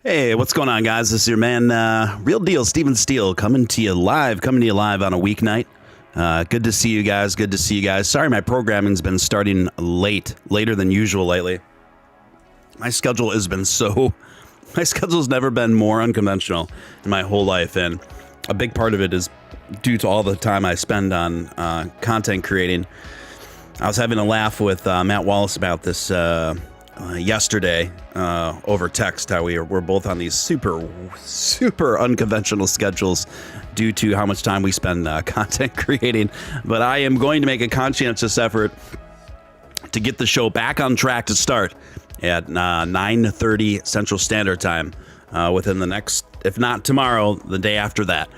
Hey, what's going on, guys? This is your man, Real Deal, Steele, coming to you live on a weeknight. Good to see you guys. Sorry, my programming's been starting later than usual lately. My schedule's never been more unconventional in my whole life, and a big part of it is due to all the time I spend on content creating. I was having a laugh with Matt Wallace about this yesterday over text, how we're both on these super unconventional schedules due to how much time we spend content creating. But I am going to make a conscientious effort to get the show back on track to start at 9:30 Central Standard Time within the next, if not tomorrow, the day after that.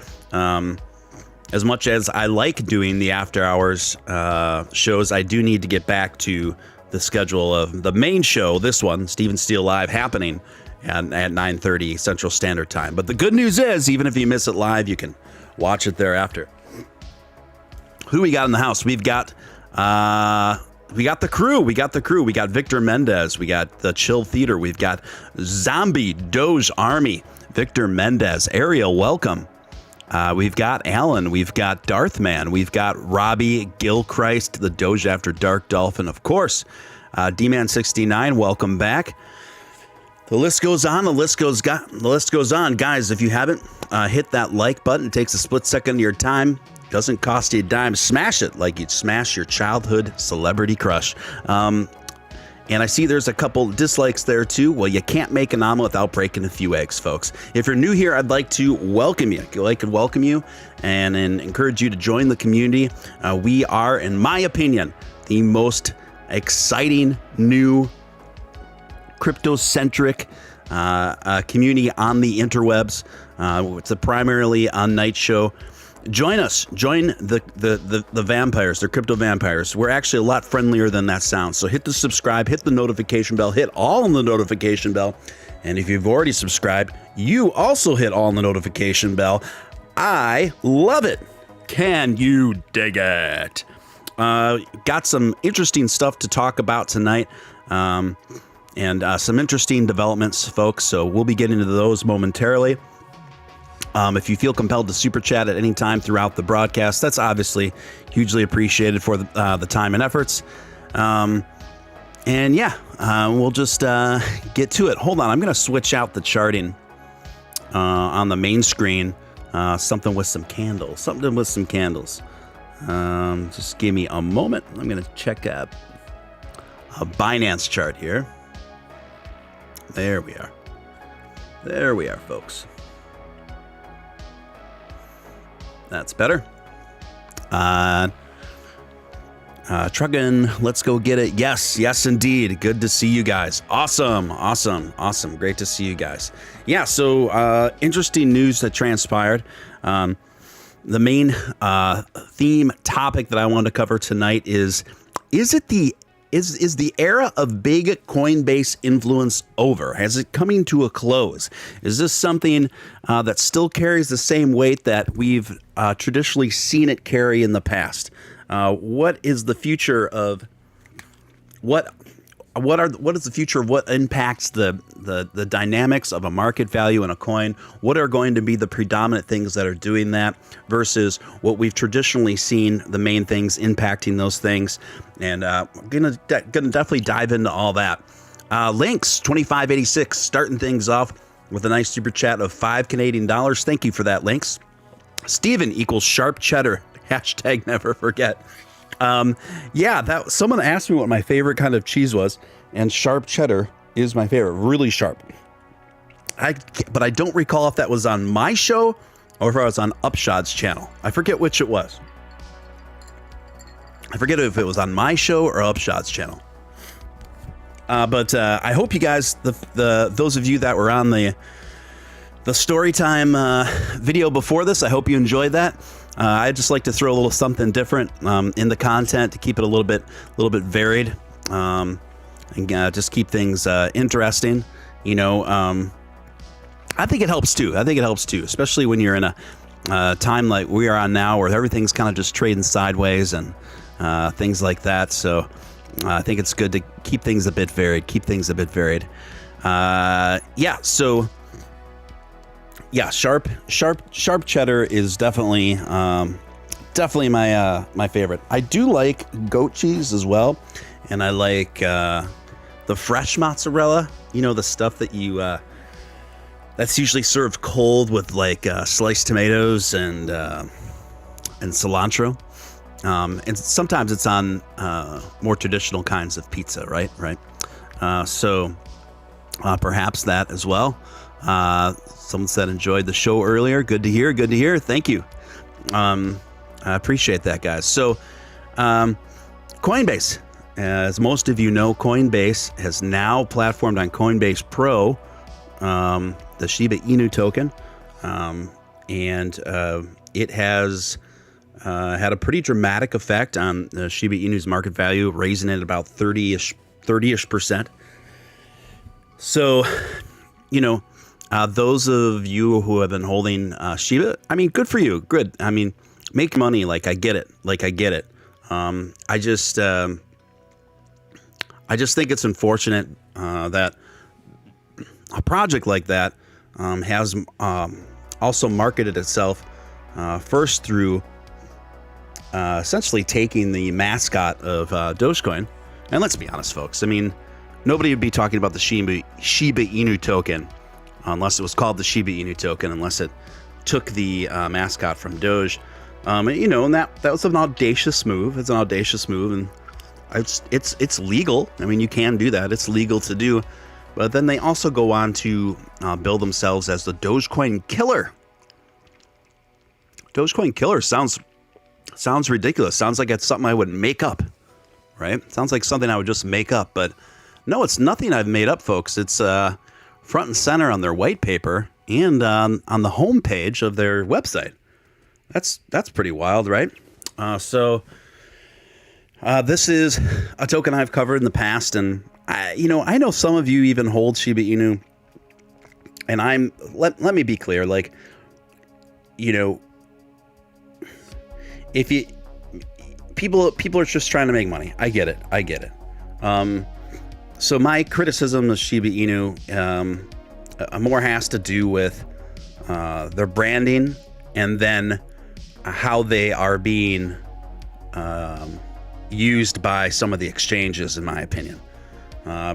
As much as I like doing the after hours shows, I do need to get back to the schedule of the main show, this one, Steele Live, happening and at 9:30 Central Standard Time. But the good news is, even if you miss it live, you can watch it thereafter. Who we got in the house? We got the crew. We got Victor Mendez. We got the Chill Theater. We've got Zombie Doge Army. Victor Mendez. Ariel, welcome. We've got Alan. We've got Darthman. We've got Robbie Gilchrist, the Doge After Dark Dolphin, of course. D-Man69, welcome back. The list goes on. The list goes on. Guys, if you haven't, hit that like button. It takes a split second of your time. Doesn't cost you a dime. Smash it like you'd smash your childhood celebrity crush. And I see there's a couple dislikes there too. Well, you can't make an omelet without breaking a few eggs, folks. If you're new here, I'd like to welcome you. And encourage you to join the community. We are, in my opinion, the most exciting new crypto-centric community on the interwebs. It's a primarily on night show. Join us. Join the vampires, the crypto vampires. We're actually a lot friendlier than that sounds. So hit the subscribe, hit the notification bell, hit all on the notification bell. And if you've already subscribed, you also hit all on the notification bell. I love it. Can you dig it? Got some interesting stuff to talk about tonight. And some interesting developments, folks. So we'll be getting into those momentarily. If you feel compelled to super chat at any time throughout the broadcast, that's obviously hugely appreciated for the time and efforts. And yeah, we'll just get to it. Hold on, I'm going to switch out the charting on the main screen. Something with some candles. Just give me a moment. I'm going to check a Binance chart here. There we are, folks. That's better. Truggin, let's go get it. Yes, indeed. Good to see you guys. Awesome. Great to see you guys. Yeah, so interesting news that transpired. The main theme topic that I wanted to cover tonight is the era of big Coinbase influence over? Has it coming to a close? Is this something that still carries the same weight that we've traditionally seen it carry in the past? What is the future of what is the future of what impacts the dynamics of a market value in a coin? What are going to be the predominant things that are doing that versus what we've traditionally seen, the main things impacting those things? And gonna definitely dive into all that. Links 2586 starting things off with a nice super chat of $5 Canadian. Thank you for that, Links. Steven equals sharp cheddar. Hashtag never forget. Yeah, that someone asked me what my favorite kind of cheese was, and sharp cheddar is my favorite. Really sharp. But I don't recall if that was on my show or if I was on Upshot's channel. I forget which it was. I forget if it was on my show or Upshot's channel. But I hope you guys, those of you that were on the story time video before this, I hope you enjoyed that. I just like to throw a little something different in the content to keep it a little bit varied, and just keep things interesting. You know, I think it helps too. Especially when you're in a time like we are on now, where everything's kind of just trading sideways and things like that. So I think it's good to keep things a bit varied. Yeah. So. Yeah, sharp cheddar is definitely my favorite. I do like goat cheese as well, and I like the fresh mozzarella. You know, the stuff that you that's usually served cold with like sliced tomatoes and cilantro. And sometimes it's on more traditional kinds of pizza, right? So perhaps that as well. Someone said enjoyed the show earlier. Good to hear. Thank you. I appreciate that, guys. So Coinbase, as most of you know, Coinbase has now platformed on Coinbase Pro the Shiba Inu token, and it has had a pretty dramatic effect on Shiba Inu's market value, raising it about 30-ish%. So those of you who have been holding Shiba, I mean, good for you. Good. I mean, make money. Like, I get it. I just think it's unfortunate that a project like that has also marketed itself first through essentially taking the mascot of Dogecoin. And let's be honest, folks. I mean, nobody would be talking about the Shiba Inu token unless it was called the Shiba Inu token, unless it took the mascot from Doge. And that was an audacious move. It's an audacious move, and it's legal. I mean, you can do that. It's legal to do. But then they also go on to build themselves as the Dogecoin killer. Dogecoin killer sounds ridiculous. Sounds like it's something I would make up, right? Sounds like something I would just make up. But no, it's nothing I've made up, folks. It's front and center on their white paper and on the homepage of their website. That's pretty wild, right? So this is a token I've covered in the past, and I know some of you even hold Shiba Inu, and let me be clear, like, if people are just trying to make money. I get it. So my criticism of Shiba Inu more has to do with their branding, and then how they are being used by some of the exchanges, in my opinion.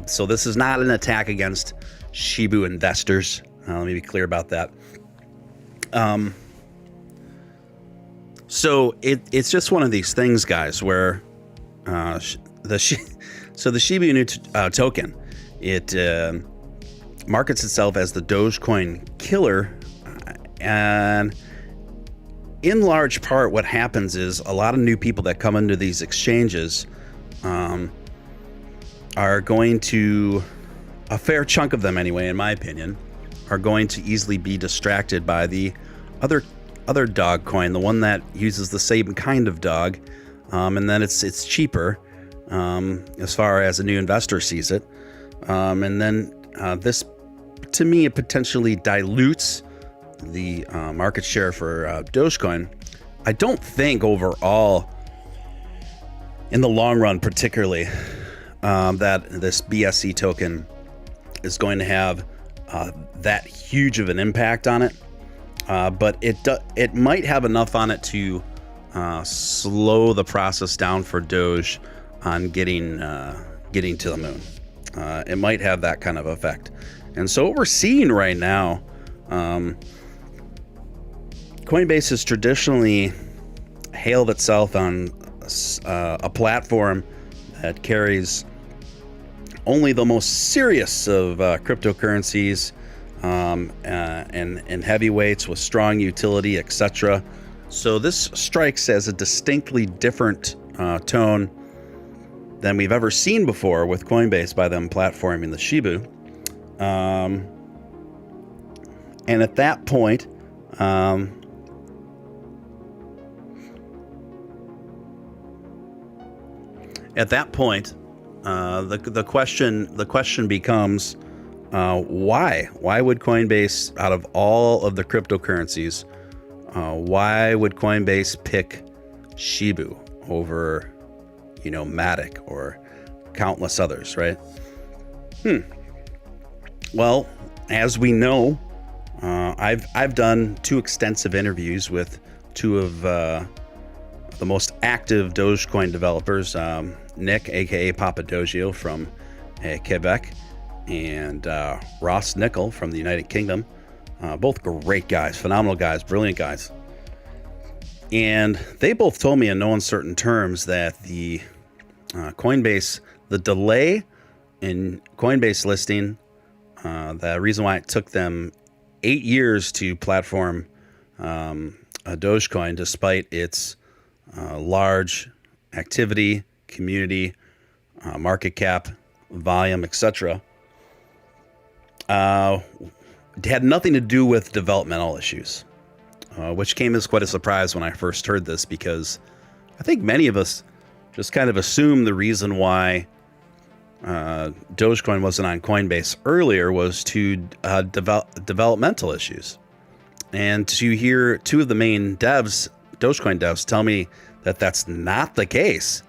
So this is not an attack against Shibu investors. Let me be clear about that. So it's just one of these things, guys, where the Shiba Inu token, it markets itself as the Dogecoin killer, and in large part, what happens is a lot of new people that come into these exchanges are going to, a fair chunk of them anyway, in my opinion, are going to easily be distracted by the other dog coin, the one that uses the same kind of dog, and then it's cheaper as far as a new investor sees it, and then this, to me, it potentially dilutes the market share for Dogecoin. I don't think overall, in the long run, particularly, that this BSC token is going to have that huge of an impact on it. But it might have enough on it to slow the process down for Doge on getting to the moon. It might have that kind of effect. And so what we're seeing right now, Coinbase has traditionally hailed itself on a platform that carries only the most serious of cryptocurrencies, and heavyweights with strong utility, etc. So this strikes as a distinctly different tone than we've ever seen before with Coinbase by them platforming the Shibu. And at that point, the question becomes, why? Why would Coinbase, out of all of the cryptocurrencies, why would Coinbase pick Shibu over, Matic or countless others, right? Well, as we know, I've done 2 extensive interviews with 2 of the most active Dogecoin developers, Nick, aka Papa Dogio from Quebec, and Ross Nickel from the United Kingdom. Both great guys, phenomenal guys, brilliant guys. And they both told me in no uncertain terms that the Coinbase, the delay in Coinbase listing, the reason why it took them 8 years to platform a Dogecoin, despite its large activity, community, market cap, volume, etc., had nothing to do with developmental issues, which came as quite a surprise when I first heard this, because I think many of us just kind of assume the reason why Dogecoin wasn't on Coinbase earlier was to developmental issues. And to hear two of the main devs, Dogecoin devs, tell me that that's not the case.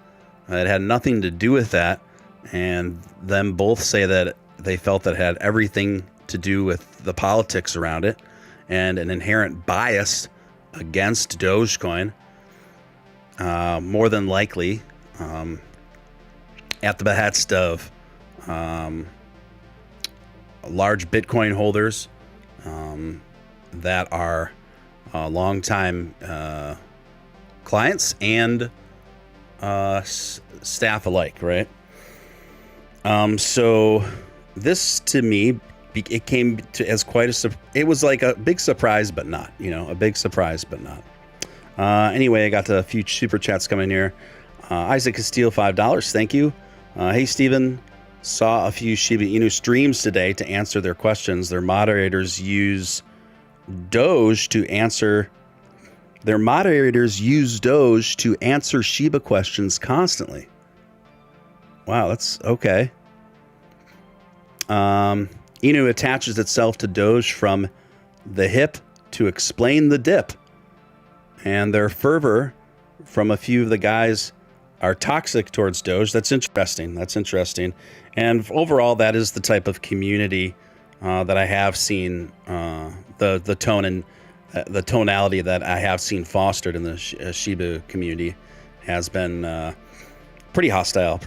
It had nothing to do with that. And them both say that they felt that it had everything to do with the politics around it and an inherent bias against Dogecoin, more than likely, at the behest of large Bitcoin holders that are longtime clients and staff alike, right? So this to me, it came to as quite it was like a big surprise, but not, a big surprise, but not. Anyway, I got a few super chats coming here. Isaac Steele, $5. Thank you. Hey, Steven, saw a few Shiba Inu streams today to answer their questions. Their moderators use Doge to answer Shiba questions constantly. Wow, that's okay. Inu attaches itself to Doge from the hip to explain the dip. And their fervor from a few of the guys are toxic towards Doge. That's interesting. And overall, that is the type of community that I have seen, the tone and the tonality that I have seen fostered in the Shiba community has been pretty hostile,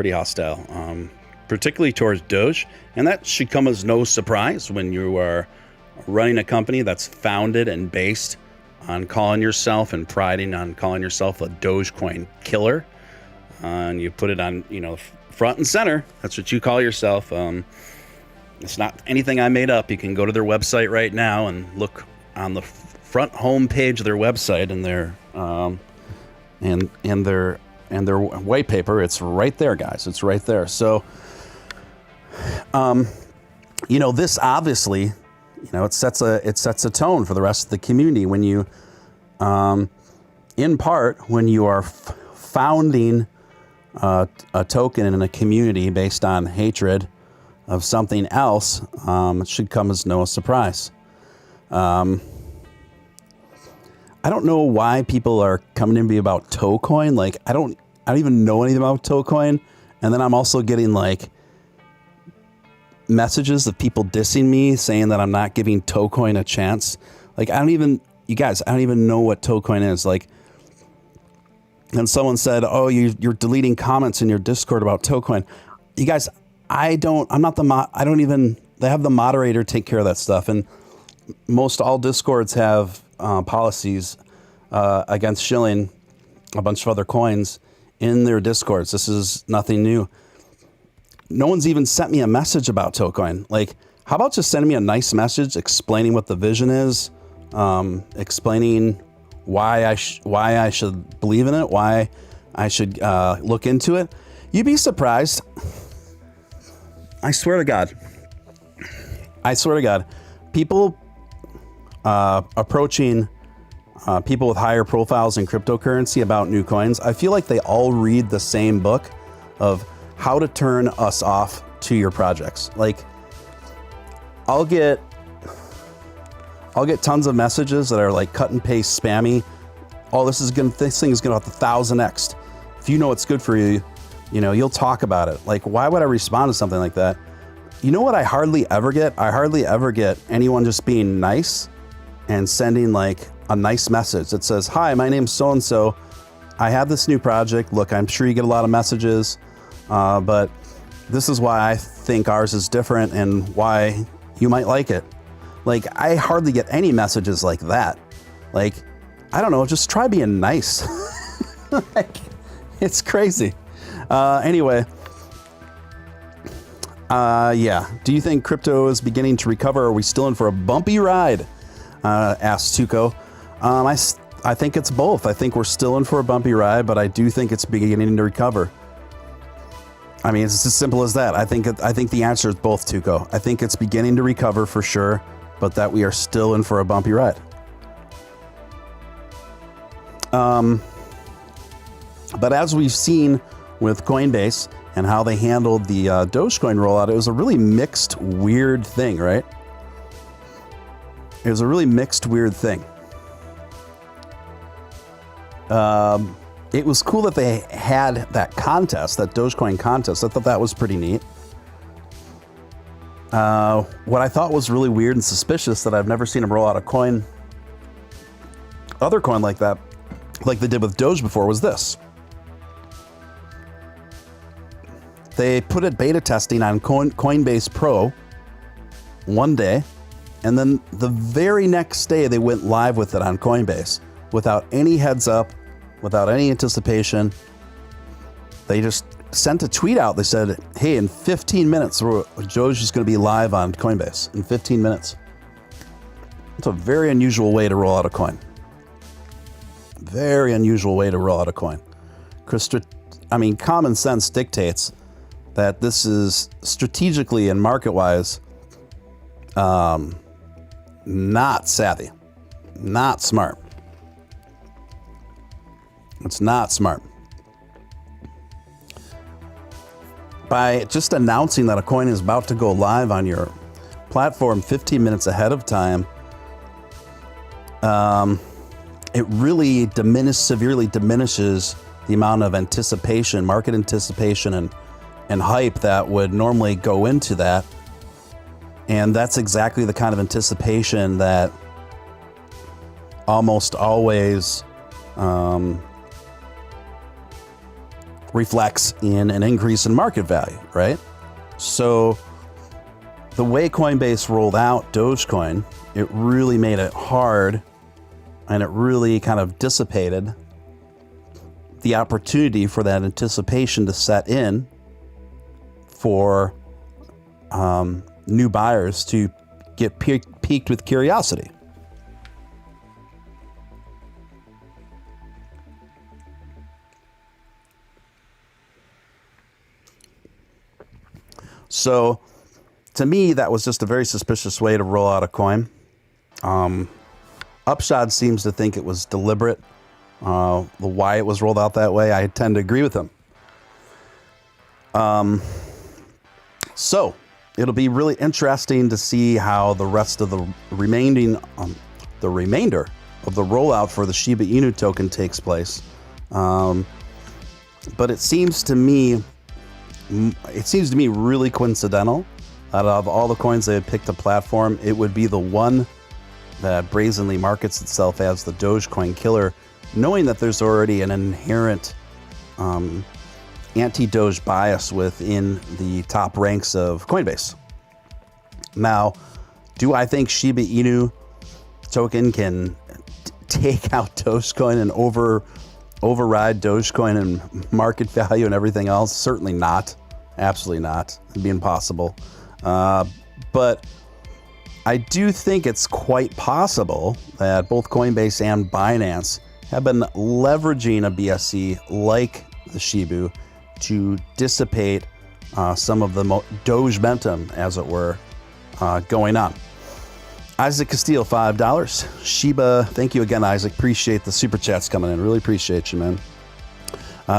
particularly towards Doge. And that should come as no surprise when you are running a company that's founded and based on calling yourself and priding on calling yourself a Dogecoin killer. And you put it on, front and center. That's what you call yourself. It's not anything I made up. You can go to their website right now and look on the front home page of their website and their white paper. It's right there, guys. It's right there. So, this obviously, it sets a tone for the rest of the community when you, in part, when you are founding a token in a community based on hatred of something else, it should come as no surprise. I don't know why people are coming to me about Toecoin. Like, I don't even know anything about Toecoin. And then I'm also getting messages of people dissing me, saying that I'm not giving Toecoin a chance. Like, I don't even know what Toecoin is. Like, and someone said, "Oh, you're deleting comments in your Discord about Toecoin." You guys, they have the moderator take care of that stuff. And most all Discords have policies against shilling a bunch of other coins in their Discords. This is nothing new. No one's even sent me a message about Toecoin. Like, how about just sending me a nice message explaining what the vision is, explaining why I should believe in it, why I should look into it. You'd be surprised. I swear to God. People approaching people with higher profiles in cryptocurrency about new coins, I feel like they all read the same book of how to turn us off to your projects. Like, I'll get tons of messages that are like cut and paste spammy. Oh, this thing is gonna have to 1000x. If you know it's good for you, you'll talk about it. Like, why would I respond to something like that? You know what I hardly ever get? I hardly ever get anyone just being nice and sending like a nice message that says, "Hi, my name's so-and-so. I have this new project. Look, I'm sure you get a lot of messages, but this is why I think ours is different and why you might like it." Like, I hardly get any messages like that. Like, I don't know, just try being nice. Like, it's crazy. Anyway, yeah. Do you think crypto is beginning to recover? Are we still in for a bumpy ride? Asked Tuco. I think it's both. I think we're still in for a bumpy ride, but I do think it's beginning to recover. I mean, it's as simple as that. I think the answer is both, Tuco. I think it's beginning to recover for sure, but that we are still in for a bumpy ride. But as we've seen with Coinbase and how they handled the Dogecoin rollout, it was a really mixed, weird thing, right? It was a really mixed, weird thing. It was cool that they had that contest, that Dogecoin contest. I thought that was pretty neat. What I thought was really weird and suspicious that I've never seen them roll out a coin, other coin like that, like they did with Doge before, was this. They put it beta testing on Coinbase Pro one day, and then the very next day they went live with it on Coinbase without any heads up, without any anticipation. They just sent a tweet out. They said, hey, in 15 minutes, Doge is going to be live on Coinbase. In 15 minutes. It's a very unusual way to roll out a coin. Very unusual way to roll out a coin. I mean, common sense dictates that this is strategically and market-wise not savvy, not smart. It's not smart. By just announcing that a coin is about to go live on your platform 15 minutes ahead of time, it really severely diminishes the amount of anticipation, market anticipation and hype that would normally go into that. And that's exactly the kind of anticipation that almost always reflects in an increase in market value, right? So the way Coinbase rolled out Dogecoin, it really made it hard, and it really kind of dissipated the opportunity for that anticipation to set in for new buyers to get piqued with curiosity. So, to me, that was just a very suspicious way to roll out a coin. Upshot seems to think it was deliberate. Why it was rolled out that way, I tend to agree with him. So, it'll be really interesting to see how the rest of the remainder of the rollout for the Shiba Inu token takes place. But it seems to me really coincidental. Out of all the coins they had picked a platform, it would be the one that brazenly markets itself as the Dogecoin killer, knowing that there's already an inherent anti-Doge bias within the top ranks of Coinbase. Now, do I think Shiba Inu token can take out Dogecoin and override Dogecoin and market value and everything else? Certainly not. Absolutely not. It'd be impossible. But I do think it's quite possible that both Coinbase and Binance have been leveraging a BSC like the Shibu to dissipate some of the Doge momentum, as it were, going on. Isaac Castile, $5. Shiba, thank you again, Isaac. Appreciate the super chats coming in. Really appreciate you, man.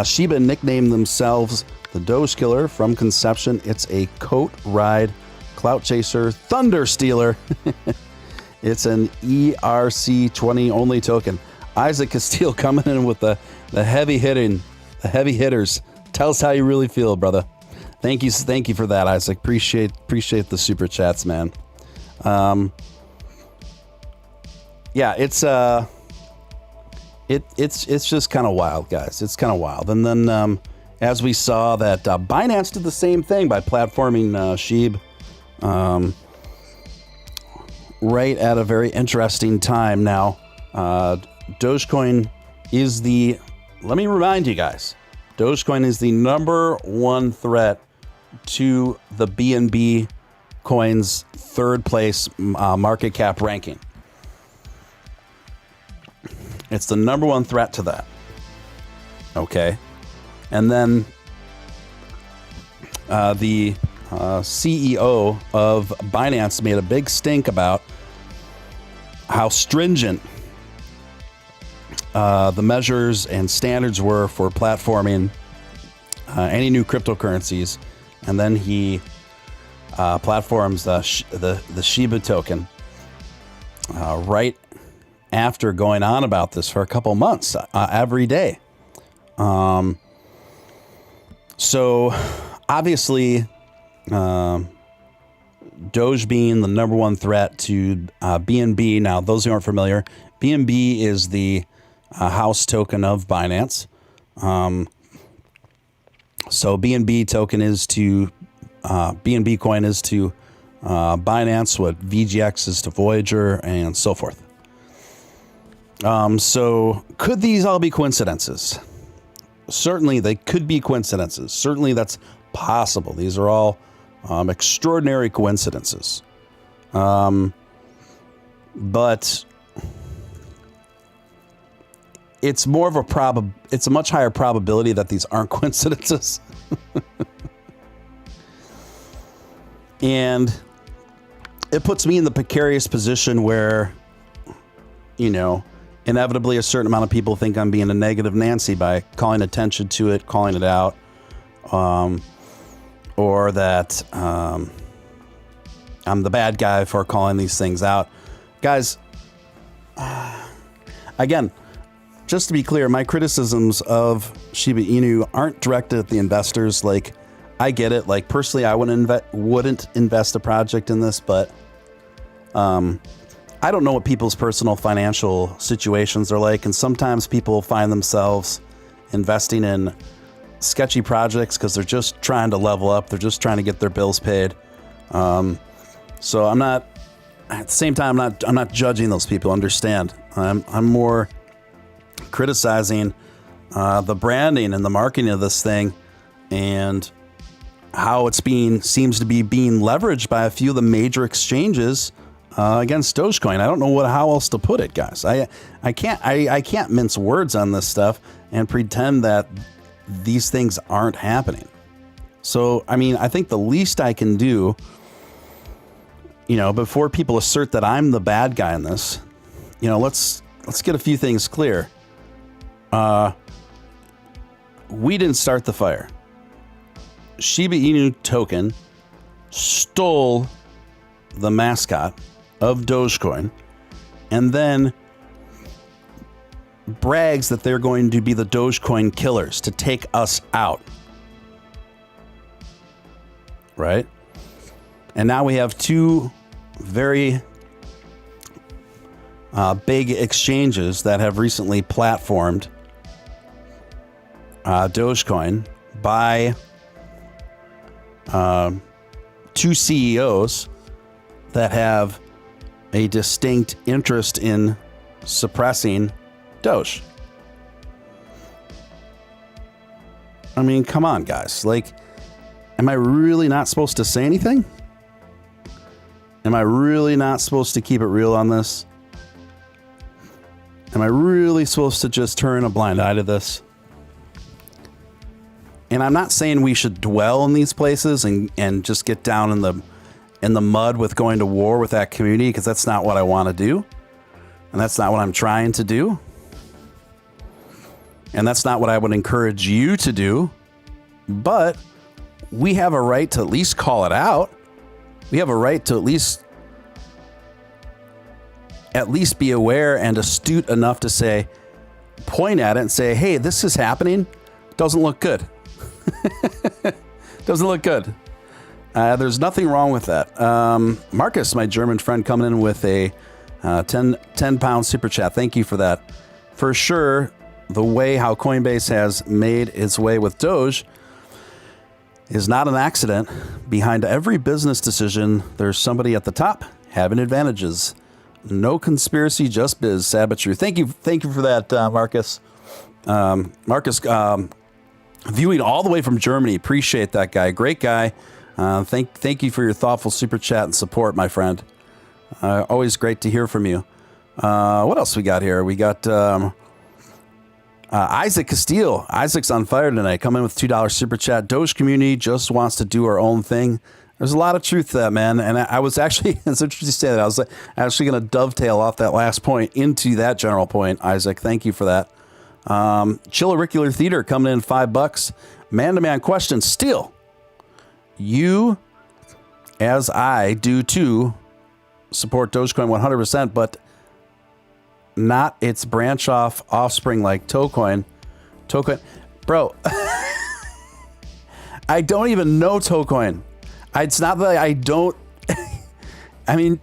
Shiba nicknamed themselves the Doge Killer from conception. It's a coat ride, clout chaser, thunder stealer. It's an ERC20 only token. Isaac Castile coming in with the heavy hitters. Tell us how you really feel, brother. Thank you for that, Isaac. Appreciate the super chats, man. Yeah, it's just kind of wild, guys. It's kind of wild. And then as we saw that Binance did the same thing by platforming Sheeb right at a very interesting time. Now, Dogecoin is let me remind you guys, Dogecoin is the #1 threat to the BNB coin's third place market cap ranking. It's the #1 threat to that. Okay. And then the CEO of Binance made a big stink about how stringent the measures and standards were for platforming any new cryptocurrencies, and then he platforms the Shiba token right after going on about this for a couple months every day. So obviously, Doge being the number one threat to BNB. Now, those who aren't familiar, BNB is the house token of Binance. So BNB token is to BNB coin is to Binance, what VGX is to Voyager, and so forth. So could these all be coincidences? Certainly they could be coincidences. Certainly that's possible. These are all extraordinary coincidences. But it's more of it's a much higher probability that these aren't coincidences. And it puts me in the precarious position where, inevitably a certain amount of people think I'm being a negative Nancy by calling attention to it, calling it out, or that I'm the bad guy for calling these things out. Guys, again, just to be clear, my criticisms of Shiba Inu aren't directed at the investors. Like, I get it. Like, personally, I wouldn't invest a project in this, but I don't know what people's personal financial situations are like, and sometimes people find themselves investing in sketchy projects because they're just trying to level up. They're just trying to get their bills paid. So I'm not, at the same time, I'm not judging those people. Understand? I'm more criticizing the branding and the marketing of this thing, and how it's seems to be being leveraged by a few of the major exchanges against Dogecoin. I don't know how else to put it, guys. I can't mince words on this stuff and pretend that these things aren't happening. So, I mean, I think the least I can do, before people assert that I'm the bad guy in this, let's get a few things clear. We didn't start the fire. Shiba Inu token stole the mascot of Dogecoin and then brags that they're going to be the Dogecoin killers to take us out. Right? And now we have two very big exchanges that have recently platformed Dogecoin by two CEOs that have a distinct interest in suppressing Doge. I mean, come on, guys. Like, am I really not supposed to say anything? Am I really not supposed to keep it real on this? Am I really supposed to just turn a blind eye to this? And I'm not saying we should dwell in these places and just get down in the mud with going to war with that community, because that's not what I want to do. And that's not what I'm trying to do. And that's not what I would encourage you to do. But we have a right to at least call it out. We have a right to at least be aware and astute enough to point at it and say, hey, this is happening. Doesn't look good. Doesn't look good. There's nothing wrong with that. Marcus, my German friend, coming in with a 10-pound super chat. Thank you for that. For sure, the way how Coinbase has made its way with Doge is not an accident. Behind every business decision, there's somebody at the top having advantages. No conspiracy, just biz. Sad but true. Thank you for that, Marcus. Marcus, viewing all the way from Germany. Appreciate that guy. Great guy. Thank you for your thoughtful super chat and support, my friend. Always great to hear from you. What else we got here? We got Isaac Steele. Isaac's on fire tonight. Come in with $2 super chat. Doge community just wants to do our own thing. There's a lot of truth to that, man. And I was actually, it's interesting to say that. I was actually going to dovetail off that last point into that general point, Isaac. Thank you for that. Chilluricular Theater coming in $5. Man-to-man question. Steele, you, as I do too, support Dogecoin 100%, but not its branch off offspring like Tocoin. Bro, I don't even know Tocoin. It's not that I don't. I mean,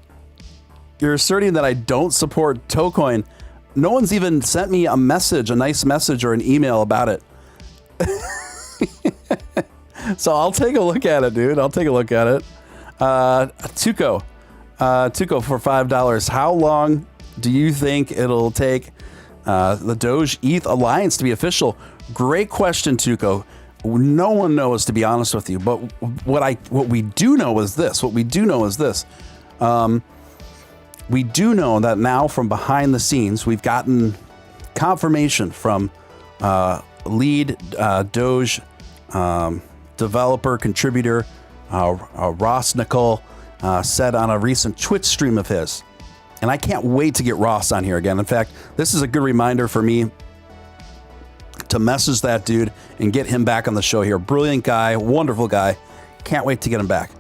you're asserting that I don't support Tocoin. No one's even sent me a message, a nice message or an email about it. So I'll take a look at it, dude. I'll take a look at it. Tuco for $5. How long do you think it'll take the Doge ETH alliance to be official? Great question, Tuco. No one knows, to be honest with you. But what we do know is this. We do know that now from behind the scenes, we've gotten confirmation from lead Doge developer, contributor, Ross Nicole, said on a recent Twitch stream of his. And I can't wait to get Ross on here again. In fact, this is a good reminder for me to message that dude and get him back on the show here. Brilliant guy, wonderful guy. Can't wait to get him back.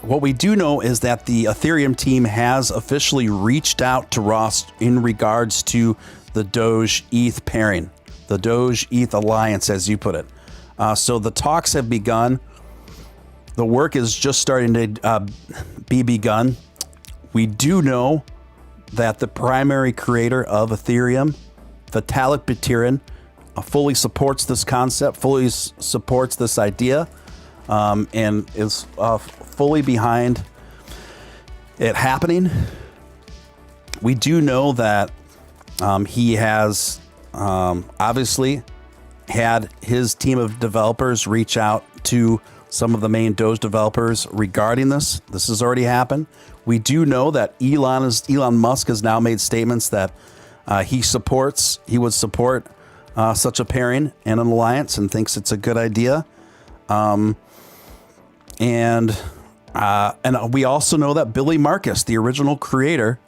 What we do know is that the Ethereum team has officially reached out to Ross in regards to the Doge ETH pairing, the Doge ETH alliance, as you put it. So the talks have begun. The work is just starting to be begun. We do know that the primary creator of Ethereum, Vitalik Buterin, fully supports this concept, fully supports this idea, and is fully behind it happening. We do know that he has obviously had his team of developers reach out to some of the main Doge developers regarding this. This has already happened. We do know that Elon Musk has now made statements that he would support such a pairing and an alliance, and thinks it's a good idea. And we also know that Billy Marcus, the original creator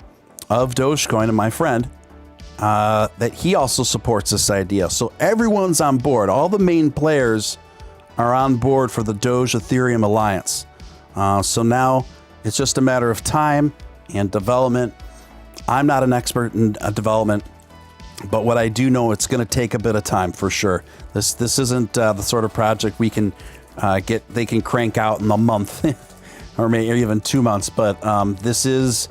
of Dogecoin and my friend, that he also supports this idea. So everyone's on board. All the main players are on board for the Doge Ethereum alliance. So now it's just a matter of time and development. I'm not an expert in development, but what I do know, it's going to take a bit of time for sure. This isn't the sort of project we can they can crank out in a month or maybe even 2 months. But this is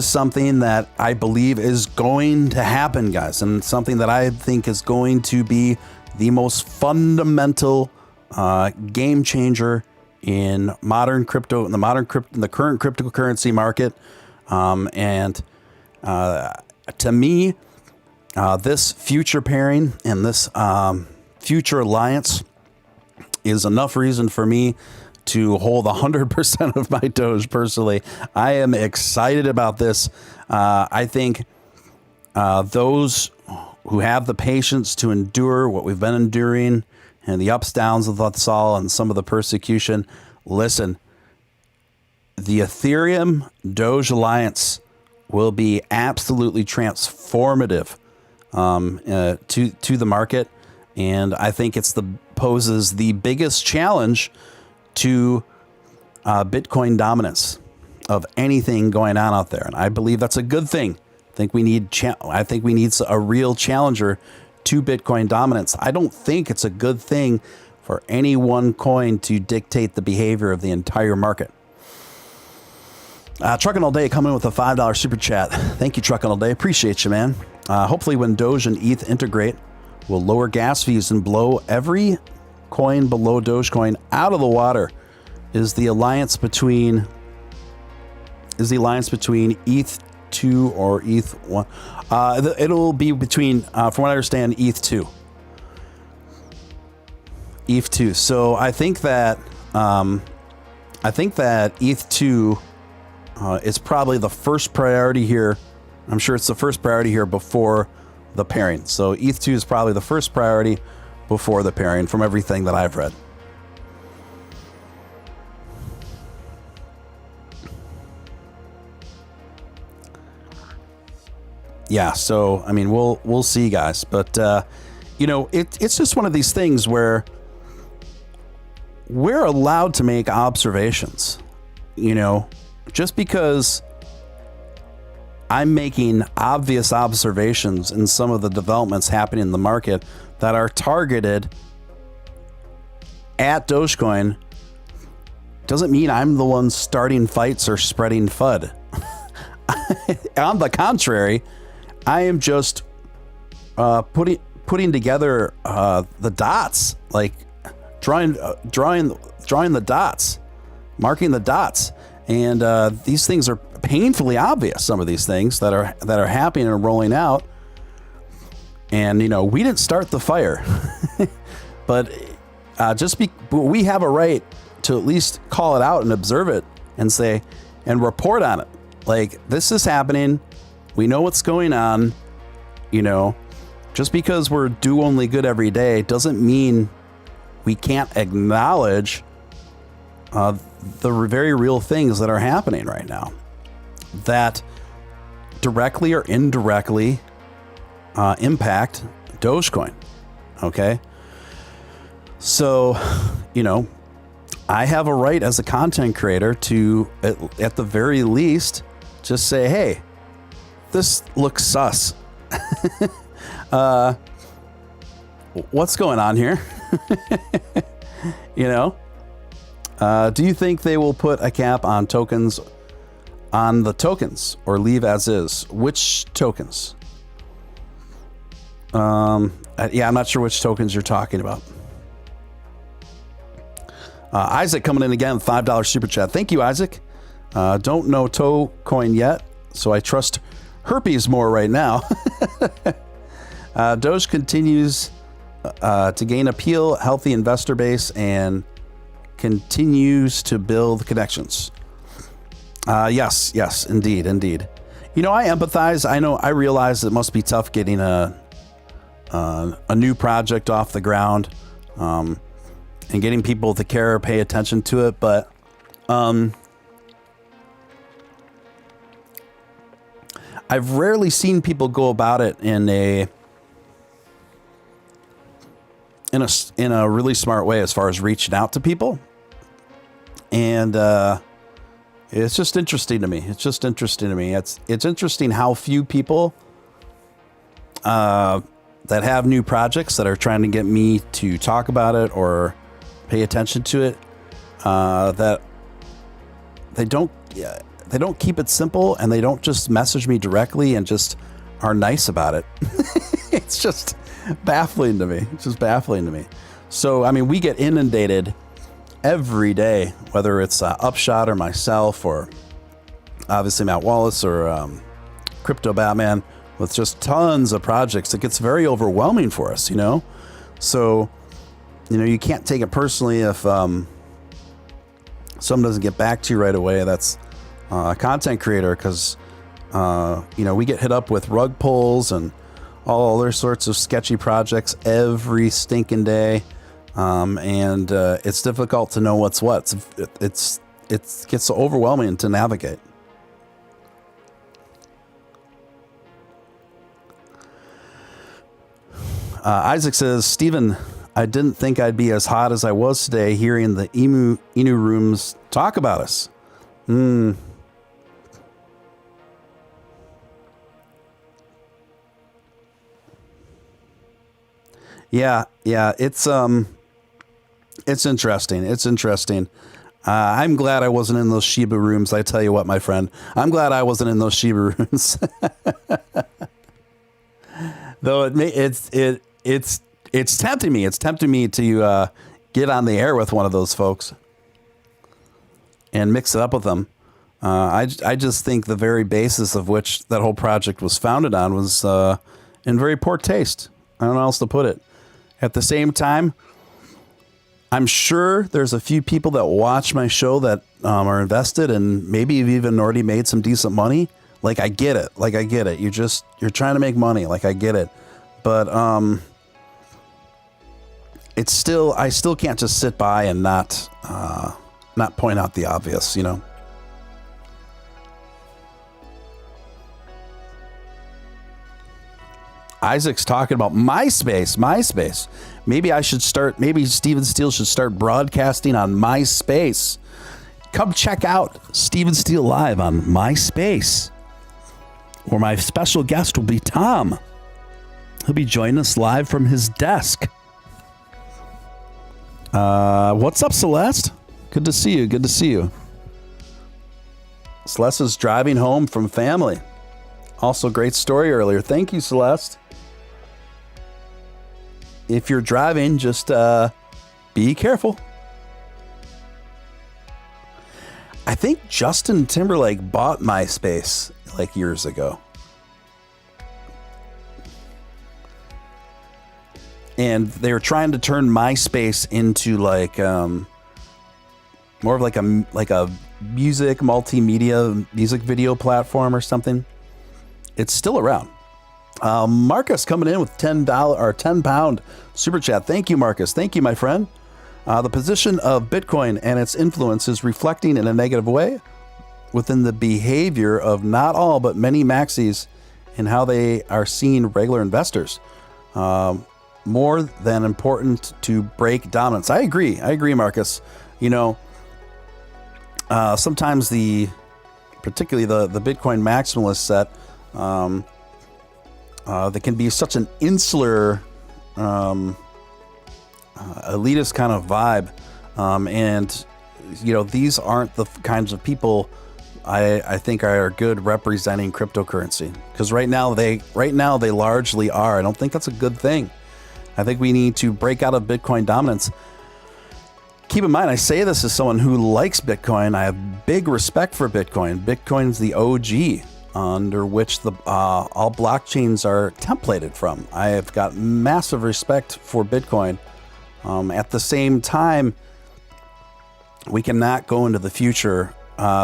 something that I believe is going to happen, guys, and something that I think is going to be the most fundamental game changer in modern crypto, in the current cryptocurrency market. To me, this future pairing and this future alliance is enough reason for me to hold 100% of my Doge personally. I am excited about this. I think those who have the patience to endure what we've been enduring and the ups, downs of us all and some of the persecution, listen, the Ethereum Doge Alliance will be absolutely transformative to the market. And I think poses the biggest challenge to Bitcoin dominance of anything going on out there. And I believe that's a good thing. I think we need a real challenger to Bitcoin dominance. I don't think it's a good thing for any one coin to dictate the behavior of the entire market. Truckin' All Day coming in with a $5 super chat. Thank you, Truckin' All Day. Appreciate you, man. Hopefully when Doge and ETH integrate, we'll lower gas fees and blow every coin below Dogecoin out of the water. Is the alliance between ETH 2 or ETH 1? It'll be between, from what I understand, ETH 2. ETH 2. So I think that ETH 2 is probably the first priority here. I'm sure it's the first priority here before the pairing. So ETH 2 is probably the first priority before the pairing from everything that I've read. yeah. So I mean, we'll see, guys. But it's just one of these things where we're allowed to make observations. Just because I'm making obvious observations in some of the developments happening in the market that are targeted at Dogecoin doesn't mean I'm the one starting fights or spreading FUD. On the contrary, I am just putting together the dots, like drawing the dots, marking the dots, and these things are painfully obvious. Some of these things that are happening and rolling out, and we didn't start the fire, but we have a right to at least call it out and observe it and say and report on it. Like, this is happening. We know what's going on. Just because we're do only good every day doesn't mean we can't acknowledge the very real things that are happening right now that directly or indirectly impact Dogecoin. Okay. So, I have a right as a content creator to, at the very least, just say, hey, this looks sus. What's going on here? Do you think they will put a cap on the tokens or leave as is? Which tokens? I'm not sure which tokens you're talking about. Isaac coming in again, $5 super chat. Thank you, Isaac. Don't know Toecoin yet, so I trust herpes more right now. Doge continues to gain appeal, healthy investor base, and continues to build connections. Yes, indeed. I empathize. I realize it must be tough getting a new project off the ground. And getting people to care or pay attention to it. But I've rarely seen people go about it in a really smart way as far as reaching out to people. And it's just interesting to me. It's interesting how few people that have new projects that are trying to get me to talk about it or pay attention to it, that they don't keep it simple, and they don't just message me directly and just are nice about it. It's just baffling to me. So, I mean, we get inundated every day, whether it's Upshot or myself or obviously Matt Wallace or Crypto Batman, with just tons of projects. It gets very overwhelming for us, So, you can't take it personally if someone doesn't get back to you right away. That's a content creator, because we get hit up with rug pulls and all other sorts of sketchy projects every stinking day, and it's difficult to know what's what. It gets so overwhelming to navigate. Isaac says, Steven, I didn't think I'd be as hot as I was today hearing the Inu rooms talk about us. Yeah, it's interesting. I'm glad I wasn't in those Shiba rooms. I tell you what, my friend, I'm glad I wasn't in those Shiba rooms. Though it's tempting me. It's tempting me to get on the air with one of those folks and mix it up with them. I just think the very basis of which that whole project was founded on was in very poor taste. I don't know how else to put it. At the same time, I'm sure there's a few people that watch my show that are invested and maybe you've even already made some decent money. Like, I get it. You're trying to make money. Like, I get it. But I still can't just sit by and not point out the obvious, you know? Isaac's talking about MySpace. Maybe Steven Steele should start broadcasting on MySpace. Come check out Steven Steele live on MySpace, where my special guest will be Tom. He'll be joining us live from his desk. What's up, Celeste? Good to see you. Celeste is driving home from family. Also, great story earlier. Thank you, Celeste. If you're driving, just be careful. I think Justin Timberlake bought MySpace like years ago. And they were trying to turn MySpace into like more of like a multimedia music video platform or something. It's still around. Marcus coming in with $10 or £10 super chat. Thank you, Marcus. Thank you, my friend. The position of Bitcoin and its influence is reflecting in a negative way within the behavior of not all but many maxis and how they are seeing regular investors. More than important to break dominance. I agree, Marcus. You know, sometimes particularly the Bitcoin maximalist set, that can be such an insular, elitist kind of vibe. And, you know, these aren't the kinds of people I think are good representing cryptocurrency. Because right now they largely are. I don't think that's a good thing. I think we need to break out of Bitcoin dominance. Keep in mind, I say this as someone who likes Bitcoin. I have big respect for Bitcoin. Bitcoin's the OG under which all blockchains are templated from. I have got massive respect for Bitcoin. At the same time, we cannot go into the future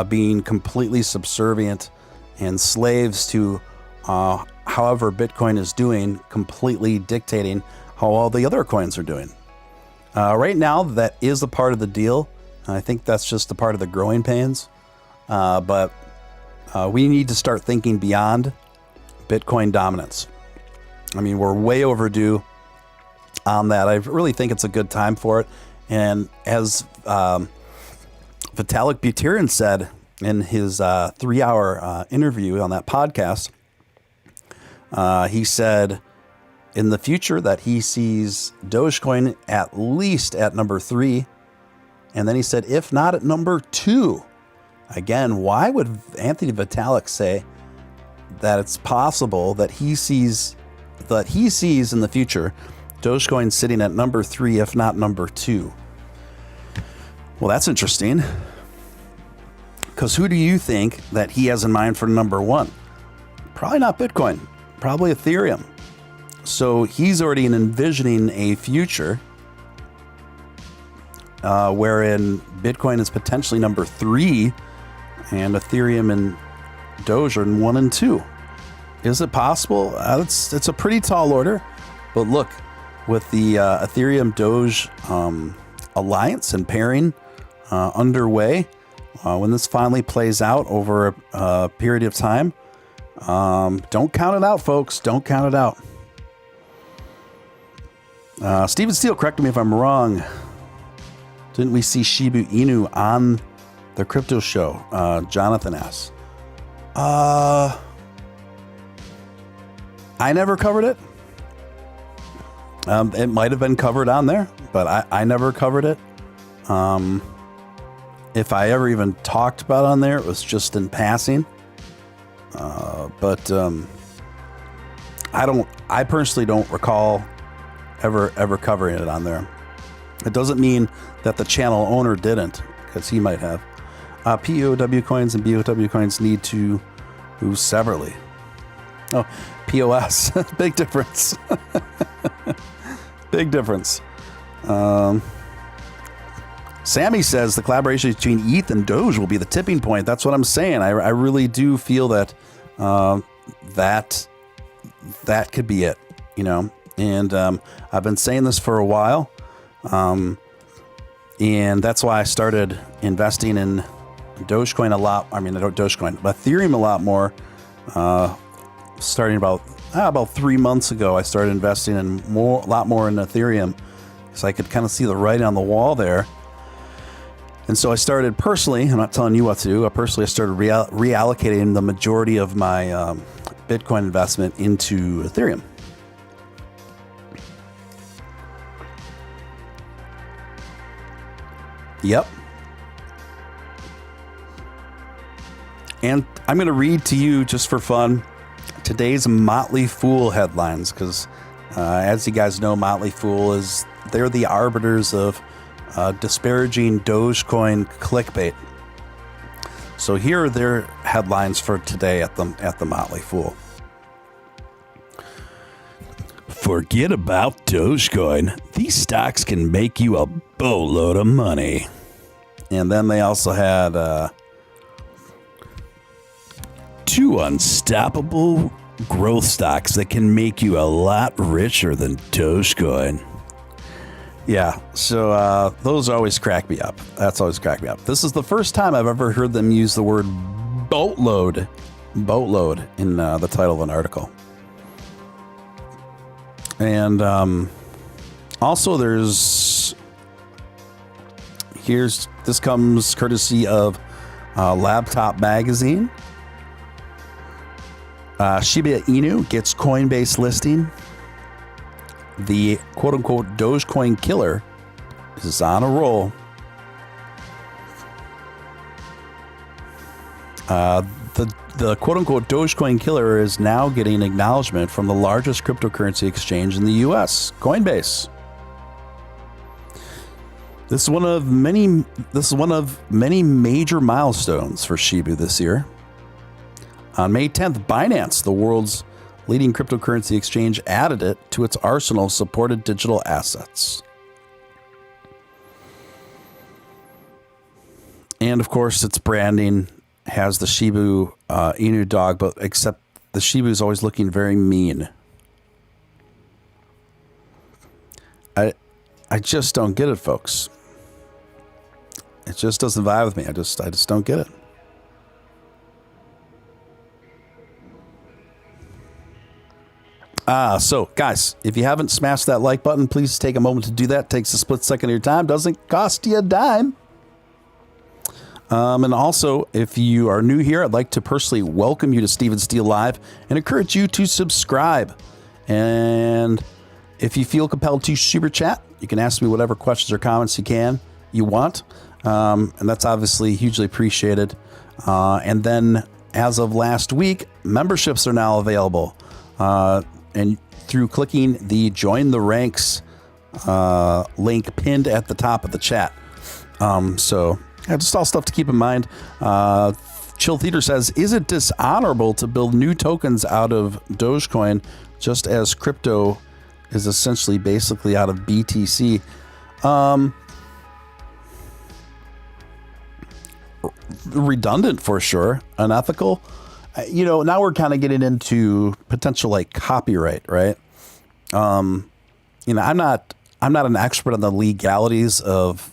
being completely subservient and slaves to however Bitcoin is doing, completely dictating how all the other coins are doing. Right now, that is a part of the deal. I think that's just a part of the growing pains. But we need to start thinking beyond Bitcoin dominance. I mean, we're way overdue on that. I really think it's a good time for it. And as Vitalik Buterin said in his 3-hour interview on that podcast, he said in the future that he sees Dogecoin at least at number 3. And then he said, if not at number 2. Again, why would Anthony Vitalik say that it's possible that he sees in the future Dogecoin sitting at number 3, if not number 2? Well, that's interesting. Because who do you think that he has in mind for number 1? Probably not Bitcoin. Probably Ethereum. So he's already envisioning a future wherein Bitcoin is potentially number 3 and Ethereum and Doge are in 1 and 2. Is it possible? It's a pretty tall order. But look, with the Ethereum Doge alliance and pairing underway, when this finally plays out over a period of time, don't count it out, folks. Don't count it out. Steven Steele, correct me if I'm wrong. Didn't we see Shiba Inu on the crypto show? Jonathan asks. I never covered it. It might have been covered on there, but I never covered it. If I ever even talked about it on there, it was just in passing. But I personally don't recall ever covering it on there. It doesn't mean that the channel owner didn't, because he might have. POW coins and BOW coins need to move severally. Oh, POS. Big difference. Big difference. Sammy says the collaboration between ETH and Doge will be the tipping point. That's what I'm saying. I really do feel that that could be it, you know. And I've been saying this for a while. And that's why I started investing in Dogecoin a lot. I mean, Dogecoin, but Ethereum a lot more starting about 3 months ago, I started investing in a lot more in Ethereum, because I could kind of see the writing on the wall there. And so I started personally, I'm not telling you what to do, I started reallocating the majority of my Bitcoin investment into Ethereum. Yep. And I'm going to read to you, just for fun, today's Motley Fool headlines, because as you guys know, Motley Fool they're the arbiters of disparaging Dogecoin clickbait. So here are their headlines for today at the Motley Fool. Forget about Dogecoin. These stocks can make you a boatload of money. And then they also had 2 unstoppable growth stocks that can make you a lot richer than Dogecoin. Yeah, so those always crack me up. That's always cracked me up. This is the first time I've ever heard them use the word boatload in the title of an article. And also this comes courtesy of Laptop Magazine. Shiba Inu gets Coinbase listing. The quote-unquote Dogecoin killer is on a roll. The quote-unquote Dogecoin killer is now getting acknowledgement from the largest cryptocurrency exchange in the U.S., Coinbase. This is one of many major milestones for Shiba this year. On May 10th, Binance, the world's leading cryptocurrency exchange, added it to its arsenal of supported digital assets. And of course, its branding has the Shiba Inu dog, but except the Shiba is always looking very mean. I just don't get it, folks. It just doesn't vibe with me. I just don't get it. So guys, if you haven't smashed that like button, please take a moment to do that. It takes a split second of your time. Doesn't cost you a dime. And also, if you are new here, I'd like to personally welcome you to Steele Live and encourage you to subscribe. And if you feel compelled to super chat, you can ask me whatever questions or comments you want. And that's obviously hugely appreciated. And then as of last week, memberships are now available. And through clicking the Join the Ranks link pinned at the top of the chat. So yeah, just all stuff to keep in mind. Chill Theater says, is it dishonorable to build new tokens out of Dogecoin just as crypto is essentially basically out of BTC? Redundant for sure. Unethical. Now we're kind of getting into potential like copyright, right? I'm not an expert on the legalities of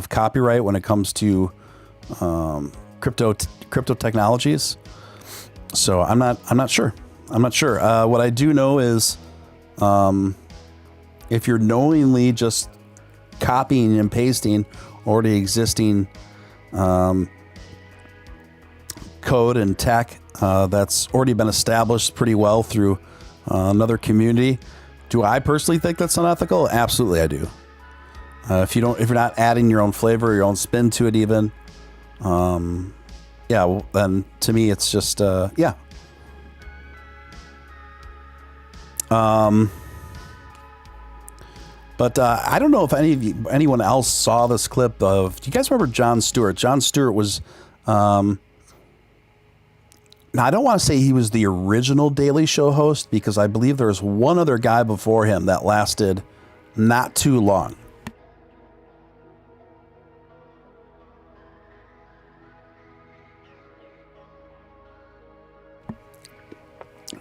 copyright when it comes to crypto technologies. So I'm not sure. What I do know is, if you're knowingly just copying and pasting already existing code and tech that's already been established pretty well through another community, do I personally think that's unethical? Absolutely, I do. If you're not adding your own flavor, your own spin to it, even, then to me it's just yeah. But I don't know if anyone else saw this clip of. Do you guys remember Jon Stewart? Jon Stewart was. Now, I don't want to say he was the original Daily Show host, because I believe there was one other guy before him that lasted not too long.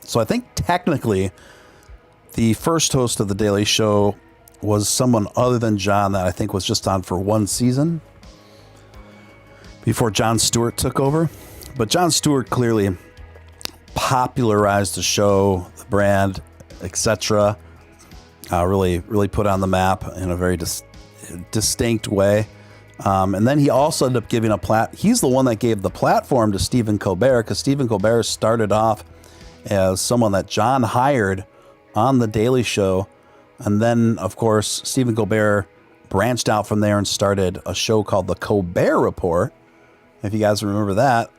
So I think technically the first host of the Daily Show was someone other than Jon that I think was just on for one season before Jon Stewart took over. But Jon Stewart clearly popularized the show, the brand, etc. Really put on the map in a very distinct way. And then he also ended up giving he's the one that gave the platform to Stephen Colbert, because Stephen Colbert started off as someone that John hired on The Daily Show. And then, of course, Stephen Colbert branched out from there and started a show called The Colbert Report. If you guys remember that,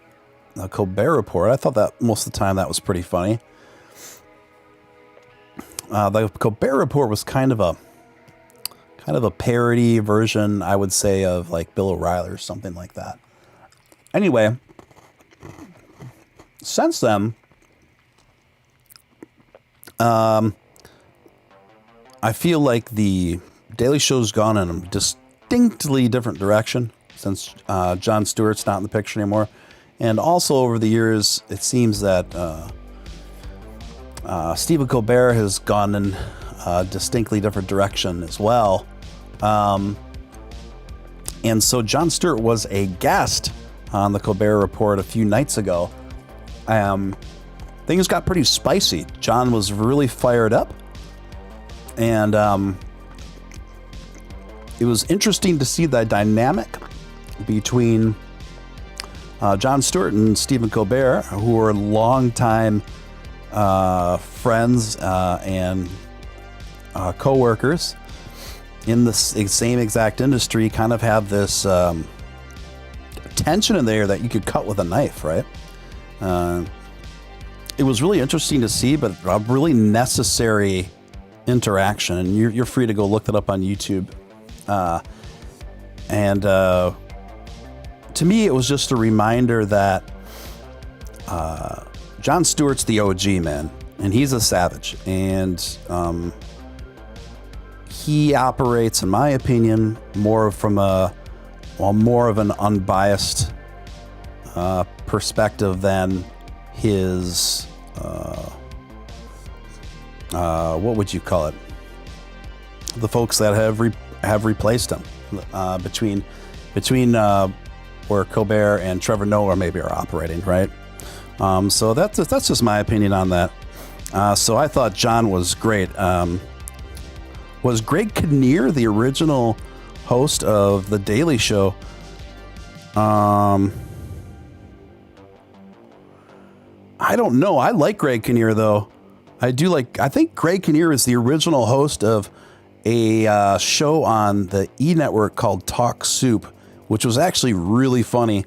The Colbert Report, I thought that most of the time that was pretty funny. The Colbert Report was kind of a parody version, I would say, of like Bill O'Reilly or something like that. Anyway, since then, I feel like the Daily Show's gone in a distinctly different direction since Jon Stewart's not in the picture anymore. And also over the years, it seems that Stephen Colbert has gone in a distinctly different direction as well. And so Jon Stewart was a guest on the Colbert Report a few nights ago. Things got pretty spicy. Jon was really fired up. And it was interesting to see the dynamic between Jon Stewart and Stephen Colbert, who were longtime friends and co-workers in the same exact industry, kind of have this tension in there that you could cut with a knife, right? It was really interesting to see, but a really necessary interaction. And you're free to go look that up on YouTube. And to me, it was just a reminder that Jon Stewart's the OG, man, and he's a savage. And he operates, in my opinion, more of an unbiased perspective than his what would you call it? The folks that have replaced him between where Colbert and Trevor Noah maybe are operating, right? So that's just my opinion on that. So I thought Jon was great. Was Greg Kinnear the original host of The Daily Show? I don't know. I like Greg Kinnear, though. I think Greg Kinnear is the original host of a show on the E! Network called Talk Soup, which was actually really funny.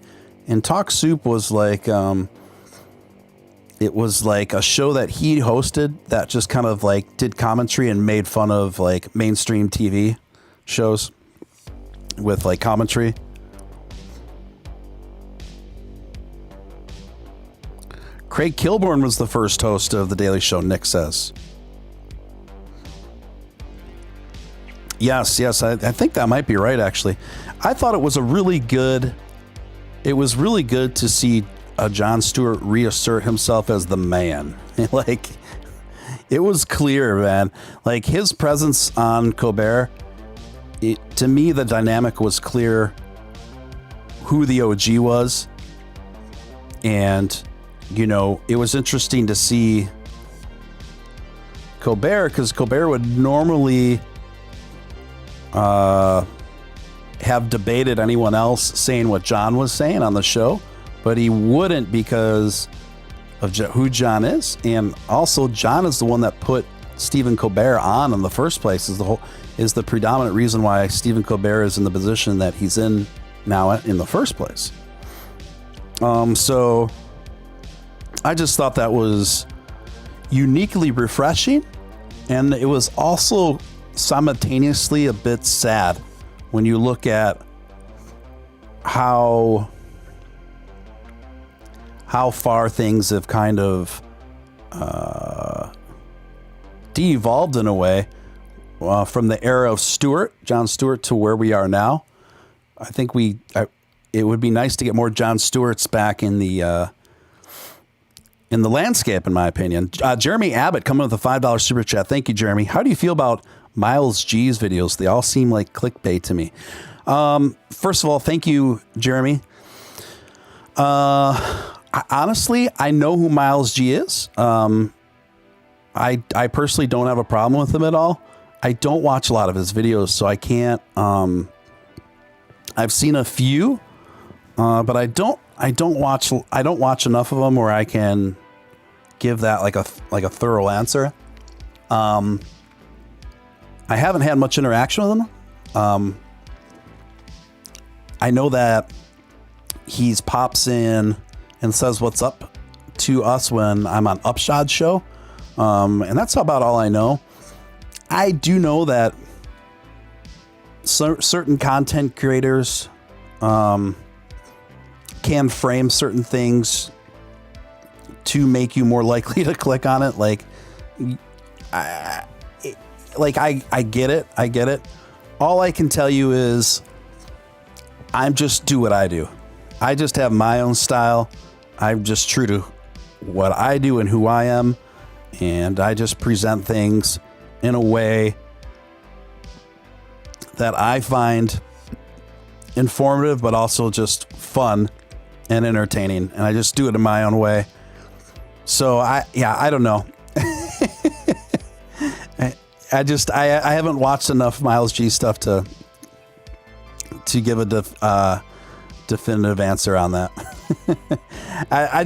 And Talk Soup was like, it was like a show that he hosted that just kind of like did commentary and made fun of like mainstream TV shows with like commentary. Craig Kilborn was the first host of The Daily Show, Nick says. Yes, I think that might be right, actually. I thought it was really good to see Jon Stewart reassert himself as the man. Like, it was clear, man. Like, his presence on Colbert, to me, the dynamic was clear who the OG was. And, you know, it was interesting to see Colbert, because Colbert would normally have debated anyone else saying what Jon was saying on the show, but he wouldn't because of who Jon is. And also, Jon is the one that put Stephen Colbert on in the first place, is the predominant reason why Stephen Colbert is in the position that he's in now in the first place. So I just thought that was uniquely refreshing, and it was also simultaneously a bit sad when you look at how far things have kind of de-evolved in a way from the era of Jon Stewart, to where we are now. I think it would be nice to get more Jon Stewarts back in the landscape, in my opinion. Jeremy Abbott coming with a $5 super chat. Thank you, Jeremy. How do you feel about Miles G's videos? They all seem like clickbait to me. First of all, thank you, Jeremy. Honestly, I know who Miles G is. I personally don't have a problem with him at all. I don't watch a lot of his videos, so I can't. I've seen a few, but I don't watch enough of them where I can give that like a thorough answer. I haven't had much interaction with him. I know that he's pops in and says what's up to us when I'm on Upshot's show. And that's about all I know. I do know that certain content creators can frame certain things to make you more likely to click on it. I get it. I get it. All I can tell you is I'm just do what I do. I just have my own style. I'm just true to what I do and who I am. And I just present things in a way that I find informative, but also just fun and entertaining. And I just do it in my own way. So I don't know. I haven't watched enough Miles G stuff to give a definitive answer on that. I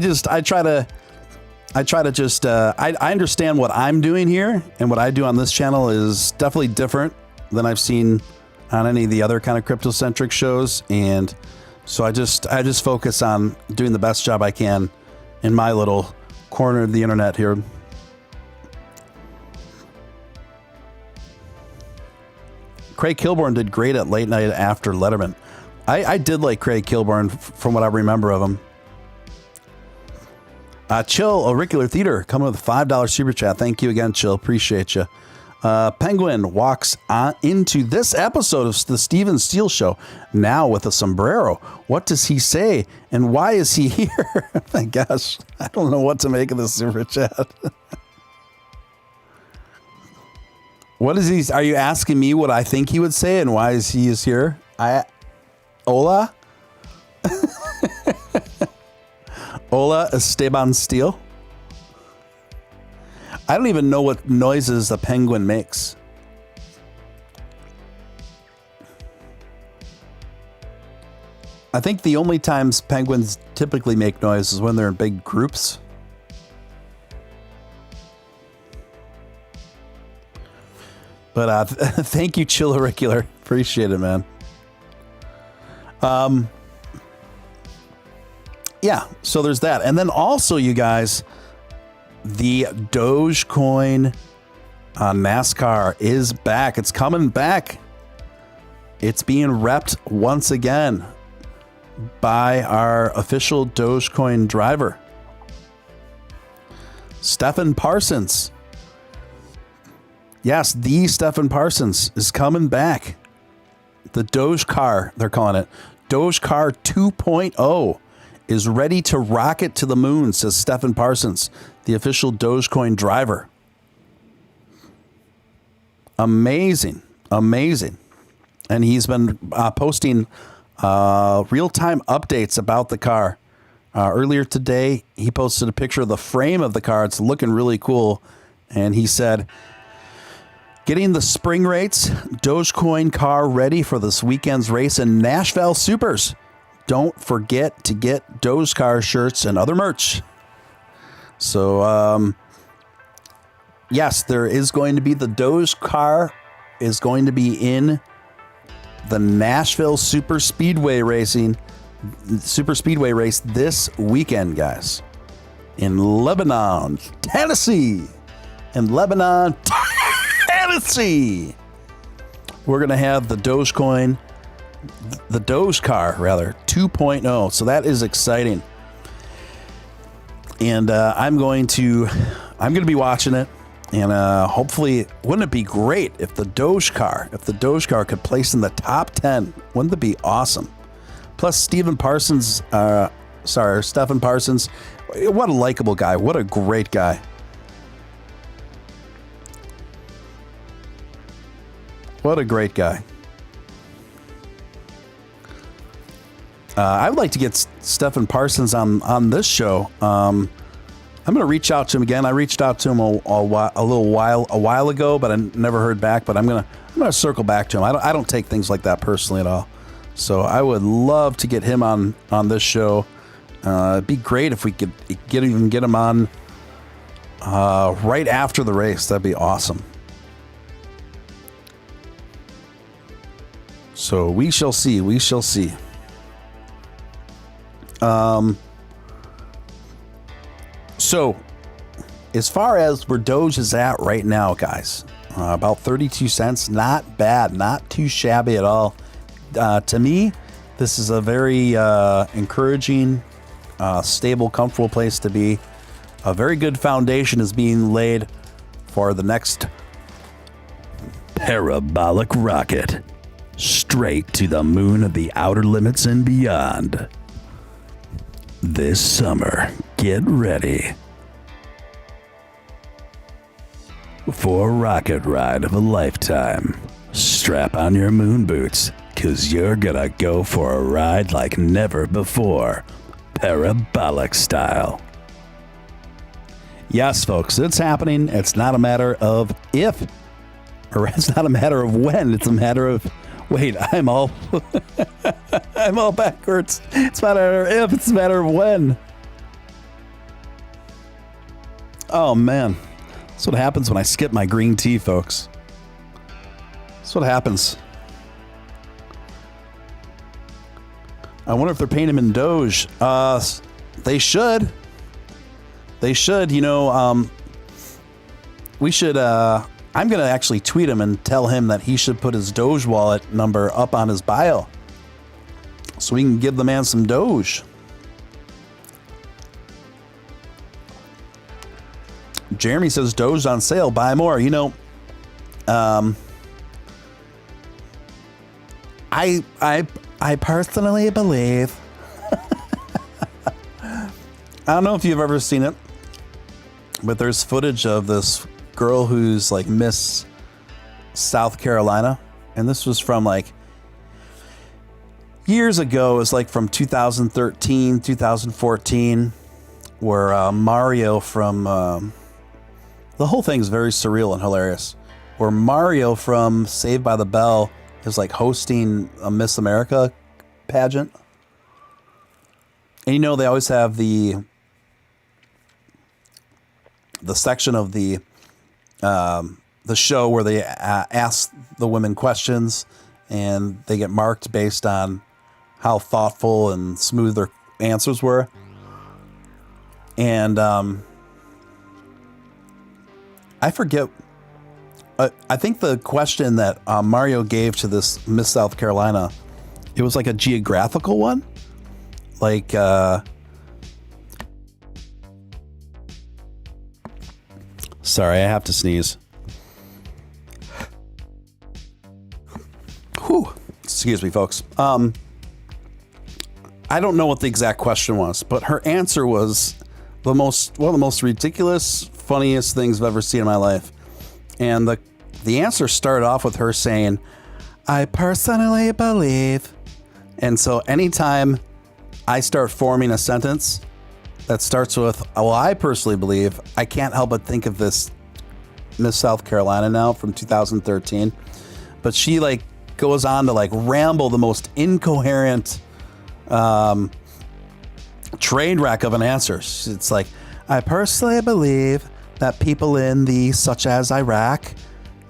understand what I'm doing here, and what I do on this channel is definitely different than I've seen on any of the other kind of crypto-centric shows. And so I just focus on doing the best job I can in my little corner of the internet here. Craig Kilborn did great at Late Night After Letterman. I did like Craig Kilborn from what I remember of him. Chill, Auricular Theater, coming with a $5 super chat. Thank you again, Chill. Appreciate you. Penguin walks on into this episode of the Steven Steele Show now with a sombrero. What does he say, and why is he here? My gosh, I don't know what to make of this super chat. What is he? Are you asking me what I think he would say and why is he here? Hola? Hola, Esteban Steele. I don't even know what noises a penguin makes. I think the only times penguins typically make noise is when they're in big groups. But thank you, Chill Auricular. Appreciate it, man. Yeah, so there's that. And then also, you guys, the Dogecoin NASCAR is back. It's coming back. It's being repped once again by our official Dogecoin driver, Stephen Parsons. Yes, the Stephen Parsons is coming back. The Doge car, they're calling it. Doge car 2.0 is ready to rocket to the moon, says Stephen Parsons, the official Dogecoin driver. Amazing. Amazing. And he's been posting real-time updates about the car. Earlier today, he posted a picture of the frame of the car. It's looking really cool. And he said, getting the spring rates, Dogecoin car ready for this weekend's race in Nashville Supers. Don't forget to get Doge car shirts and other merch. So, yes, there is going to be the Doge car is going to be in the Nashville Super Speedway race this weekend, guys, in Lebanon, Tennessee. In Lebanon, Tennessee. We're going to have the Doge car, rather, 2.0. So that is exciting. And I'm going to be watching it. And hopefully, wouldn't it be great if the Doge car could place in the top 10? Wouldn't that be awesome? Plus, Stephen Parsons, what a likable guy. What a great guy. What a great guy. I would like to get Stephen Parsons on this show. I'm going to reach out to him again. I reached out to him a while ago, but I never heard back. But I'm gonna circle back to him. I don't take things like that personally at all. So I would love to get him on this show. It'd be great if we could get him on right after the race. That'd be awesome. So we shall see. We shall see. So as far as where Doge is at right now, guys, about 32 cents. Not bad. Not too shabby at all. To me, this is a very encouraging, stable, comfortable place to be. A very good foundation is being laid for the next parabolic rocket straight to the moon of the outer limits and beyond. This summer, get ready for a rocket ride of a lifetime. Strap on your moon boots, 'cause you're gonna go for a ride like never before, parabolic style. Yes, folks, it's happening. It's not a matter of if, or it's not a matter of when. It's a matter of, wait, I'm all I'm all backwards. It's not a matter of if, it's a matter of when. Oh, man. That's what happens when I skip my green tea, folks. That's what happens. I wonder if they're paying him in Doge. They should. They should. You know, we should... I'm going to actually tweet him and tell him that he should put his Doge wallet number up on his bio so we can give the man some Doge. Jeremy says Doge on sale, buy more. You know, I personally believe I don't know if you've ever seen it, but there's footage of this girl who's like Miss South Carolina, and this was from like years ago. It was like from 2013, 2014, where Mario from the whole thing's very surreal and hilarious, where Mario from Saved by the Bell is like hosting a Miss America pageant. And you know, they always have the section of the show where they ask the women questions and they get marked based on how thoughtful and smooth their answers were. And I forget. I think the question that Mario gave to this Miss South Carolina, it was like a geographical one. Like, sorry, I have to sneeze. Whew. Excuse me, folks. I don't know what the exact question was, but her answer was one of the most ridiculous, funniest things I've ever seen in my life. And the answer started off with her saying, I personally believe. And so anytime I start forming a sentence that starts with, well, I personally believe, I can't help but think of this Miss South Carolina now from 2013. But she like goes on to like ramble the most incoherent train wreck of an answer. It's like, I personally believe that people in the such as Iraq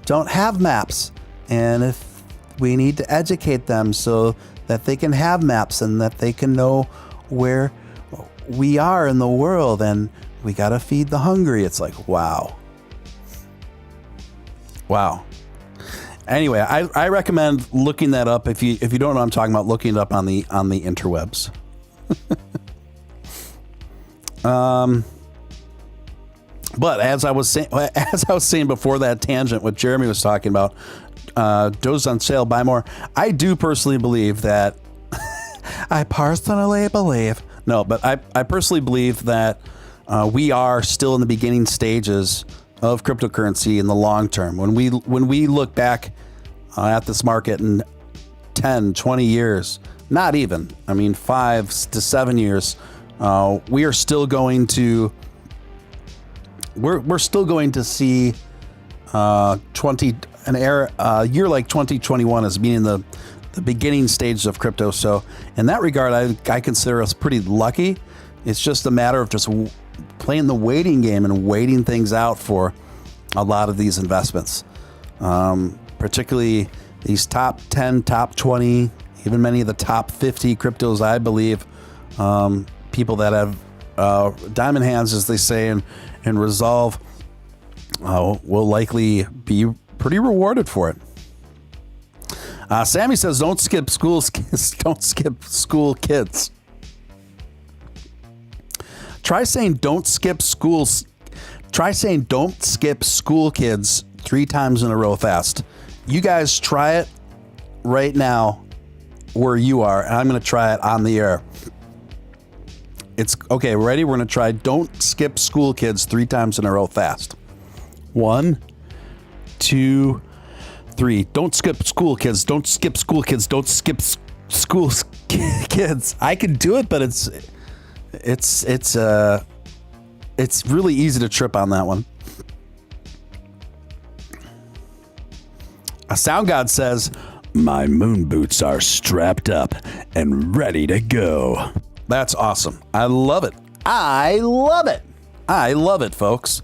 don't have maps, and if we need to educate them so that they can have maps and that they can know where we are in the world, and we got to feed the hungry. It's like, wow. Anyway, I recommend looking that up. If you don't know what I'm talking about, looking it up on the interwebs. But as I was saying before that tangent, what Jeremy was talking about, Doge on sale, buy more. I do personally believe that. I personally believe that we are still in the beginning stages of cryptocurrency in the long term. When we look back at this market in 10, 20 years, not even. I mean, 5 to 7 years. We are still going to. We're still going to see a year like 2021 as being the beginning stages of crypto. So in that regard, I consider us pretty lucky. It's just a matter of just playing the waiting game and waiting things out for a lot of these investments, particularly these top 10, top 20, even many of the top 50 cryptos, I believe. People that have diamond hands, as they say, and resolve will likely be pretty rewarded for it. Sammy says, "Don't skip schools. Don't skip school kids." Try saying "don't skip schools." Try saying "don't skip school kids" 3 times in a row fast. You guys try it right now where you are, and I'm going to try it on the air. It's okay. Ready? We're going to try "don't skip school kids" 3 times in a row fast. 1, 2, 3. Don't skip school kids. Don't skip school kids. Don't skip school kids. I can do it, but it's really easy to trip on that one. A sound god says, "My moon boots are strapped up and ready to go." That's awesome. I love it. I love it. I love it, folks.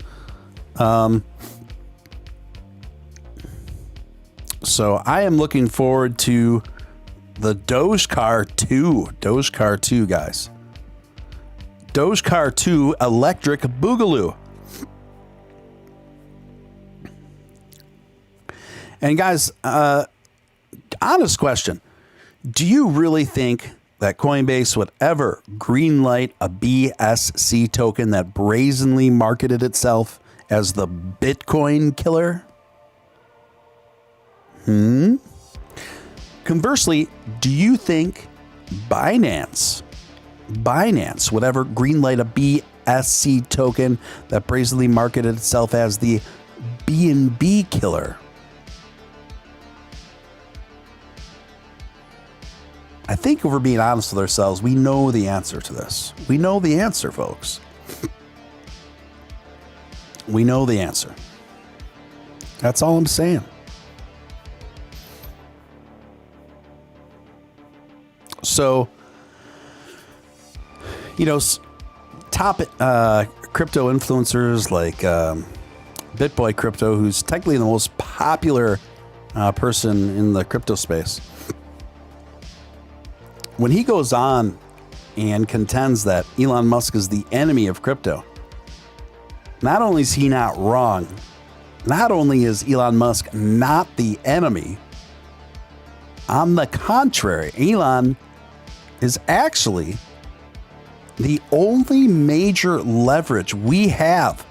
So I am looking forward to the Dogecar 2. Dogecar 2, guys. Dogecar 2 Electric Boogaloo. And guys, honest question. Do you really think that Coinbase would ever greenlight a BSC token that brazenly marketed itself as the Bitcoin killer? Conversely, do you think Binance would ever greenlight a BSC token that brazenly marketed itself as the BNB killer? I think if we're being honest with ourselves, we know the answer to this. We know the answer, folks. We know the answer. That's all I'm saying. So, top crypto influencers like BitBoy Crypto, who's technically the most popular person in the crypto space, when he goes on and contends that Elon Musk is the enemy of crypto, not only is he not wrong, not only is Elon Musk not the enemy, on the contrary, Elon is actually the only major leverage we have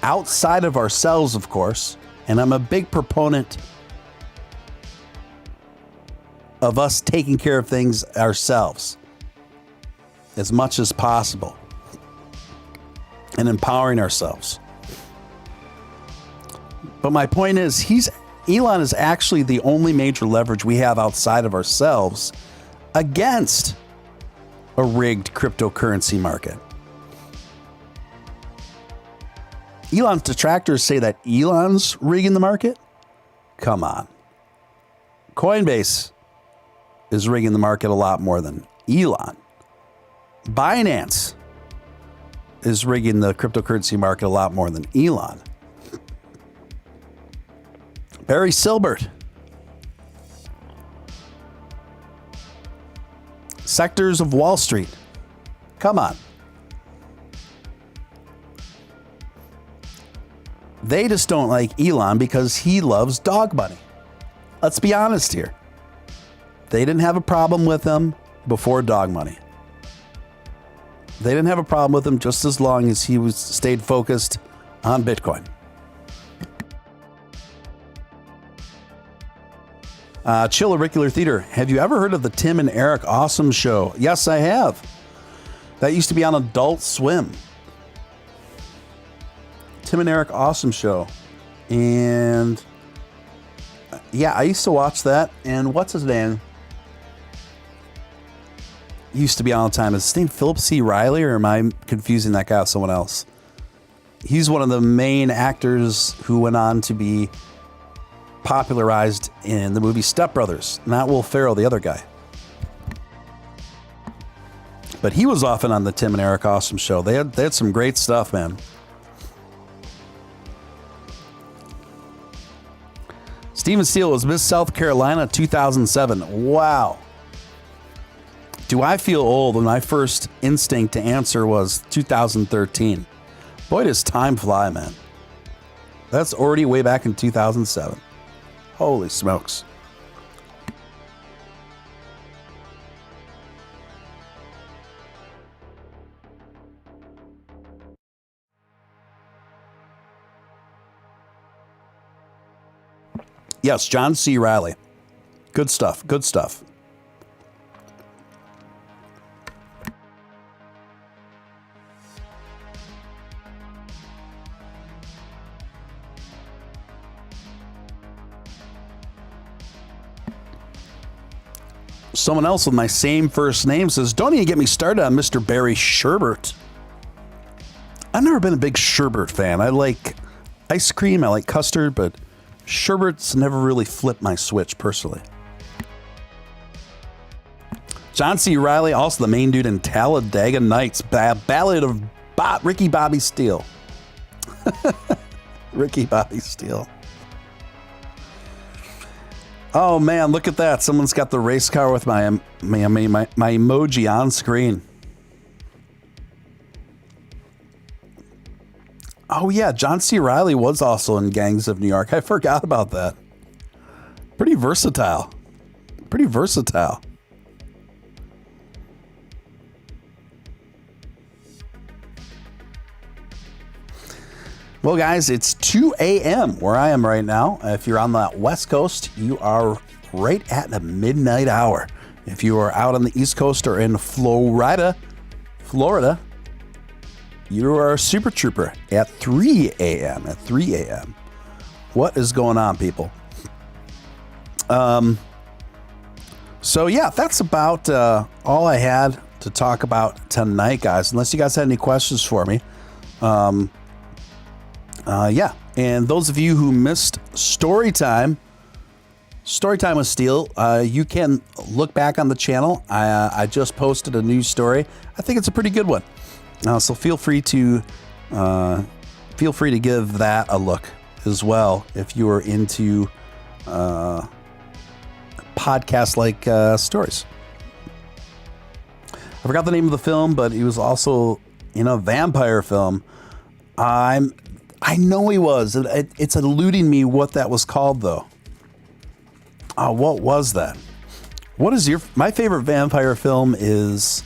outside of ourselves, of course. And I'm a big proponent of us taking care of things ourselves as much as possible and empowering ourselves. But my point is, Elon is actually the only major leverage we have outside of ourselves against a rigged cryptocurrency market. Elon's detractors say that Elon's rigging the market. Come on. Coinbase is rigging the market a lot more than Elon. Binance is rigging the cryptocurrency market a lot more than Elon. Barry Silbert. Sectors of Wall Street. Come on. They just don't like Elon because he loves dog money. Let's be honest here. They didn't have a problem with him before dog money. They didn't have a problem with him just as long as he stayed focused on Bitcoin. Chill Auricular Theater. Have you ever heard of the Tim and Eric Awesome Show? Yes, I have. That used to be on Adult Swim. Tim and Eric Awesome Show. And yeah, I used to watch that. And what's his name? used to be on all the time. Is his name Philip C. Riley, or am I confusing that guy with someone else? He's one of the main actors who went on to be popularized in the movie Step Brothers, not Will Ferrell, the other guy. But he was often on the Tim and Eric Awesome Show. They had some great stuff, man. Stephen Steele was Miss South Carolina 2007. Wow. Do I feel old when my first instinct to answer was 2013? Boy, does time fly, man. That's already way back in 2007. Holy smokes. Yes, John C. Riley. Good stuff. Good stuff. Someone else with my same first name says, don't even get me started on Mr. Barry Sherbert. I've never been a big Sherbert fan. I like ice cream, I like custard, but Sherbert's never really flipped my switch personally. John C. Riley, also the main dude in Talladega Nights, Ballad of Ricky Bobby Steele. Ricky Bobby Steele. Oh man, look at that. Someone's got the race car with my emoji on screen. Oh yeah, John C. Riley was also in Gangs of New York. I forgot about that. Pretty versatile. Pretty versatile. Well, guys, it's 2 a.m. where I am right now. If you're on the West Coast, you are right at the midnight hour. If you are out on the East Coast or in Florida, you are a super trooper at 3 a.m. At 3 a.m. What is going on, people? So yeah, that's about all I had to talk about tonight, guys. Unless you guys had any questions for me. Yeah, and those of you who missed Storytime with Steele, you can look back on the channel. I just posted a new story. I think it's a pretty good one. So feel free to give that a look as well if you are into podcast-like stories. I forgot the name of the film, but he was also in a vampire film. I know he was. It's eluding me what that was called, though. What was that? What is my favorite vampire film is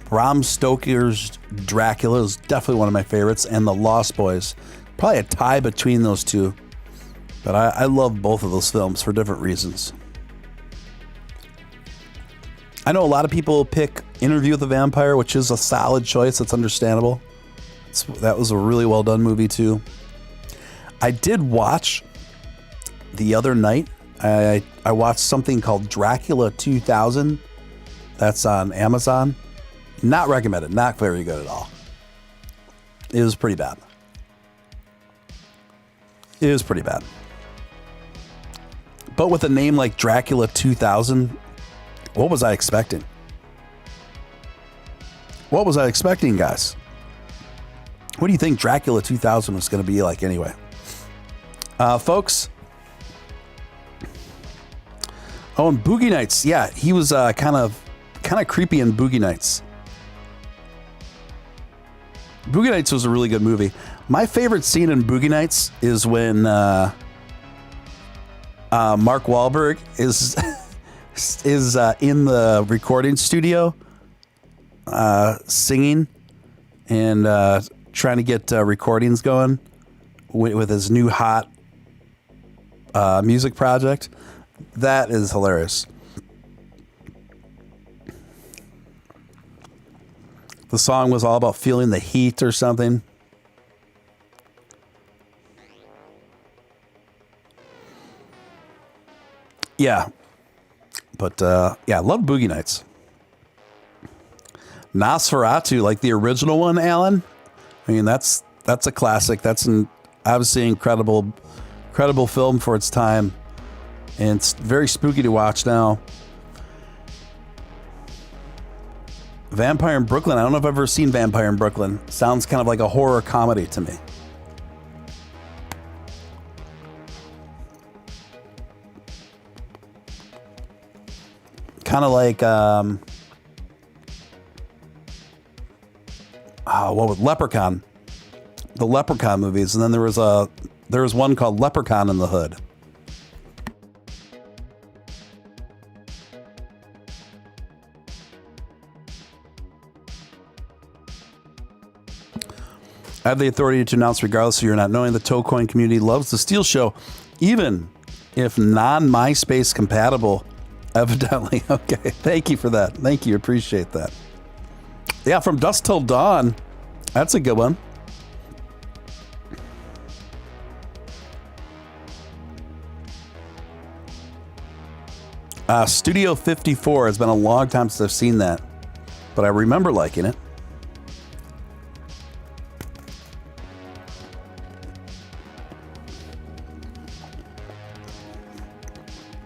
Bram Stoker's Dracula is definitely one of my favorites, and The Lost Boys. Probably a tie between those two. But I love both of those films for different reasons. I know a lot of people pick Interview with the Vampire, which is a solid choice. It's understandable. That was a really well done movie too. I did watch the other night. I watched something called Dracula 2000. That's on Amazon. Not recommended. Not very good at all. It was pretty bad. It was pretty bad. But with a name like Dracula 2000, what was I expecting? What was I expecting, guys? What do you think Dracula 2000 was going to be like anyway? Folks. Oh, and Boogie Nights. Yeah, he was kind of creepy in Boogie Nights. Boogie Nights was a really good movie. My favorite scene in Boogie Nights is when Mark Wahlberg is in the recording studio singing and trying to get recordings going with his new hot music project. That is hilarious. The song was all about feeling the heat or something. Yeah. But yeah, I love Boogie Nights. Nosferatu, like the original one, Alan. I mean, that's a classic. That's an obviously incredible film for its time, and it's very spooky to watch now. Vampire in Brooklyn. I don't know if I've ever seen Vampire in Brooklyn. Sounds kind of like a horror comedy to me. Kind of like what was Leprechaun? The Leprechaun movies, and then there was one called Leprechaun in the Hood. I have the authority to announce, regardless of your not knowing, the Toecoin community loves the Steele Show, even if non-MySpace compatible, evidently. Okay, thank you for that. Thank you, appreciate that. Yeah, From Dusk Till Dawn. That's a good one. Studio 54. It's been a long time since I've seen that, but I remember liking it.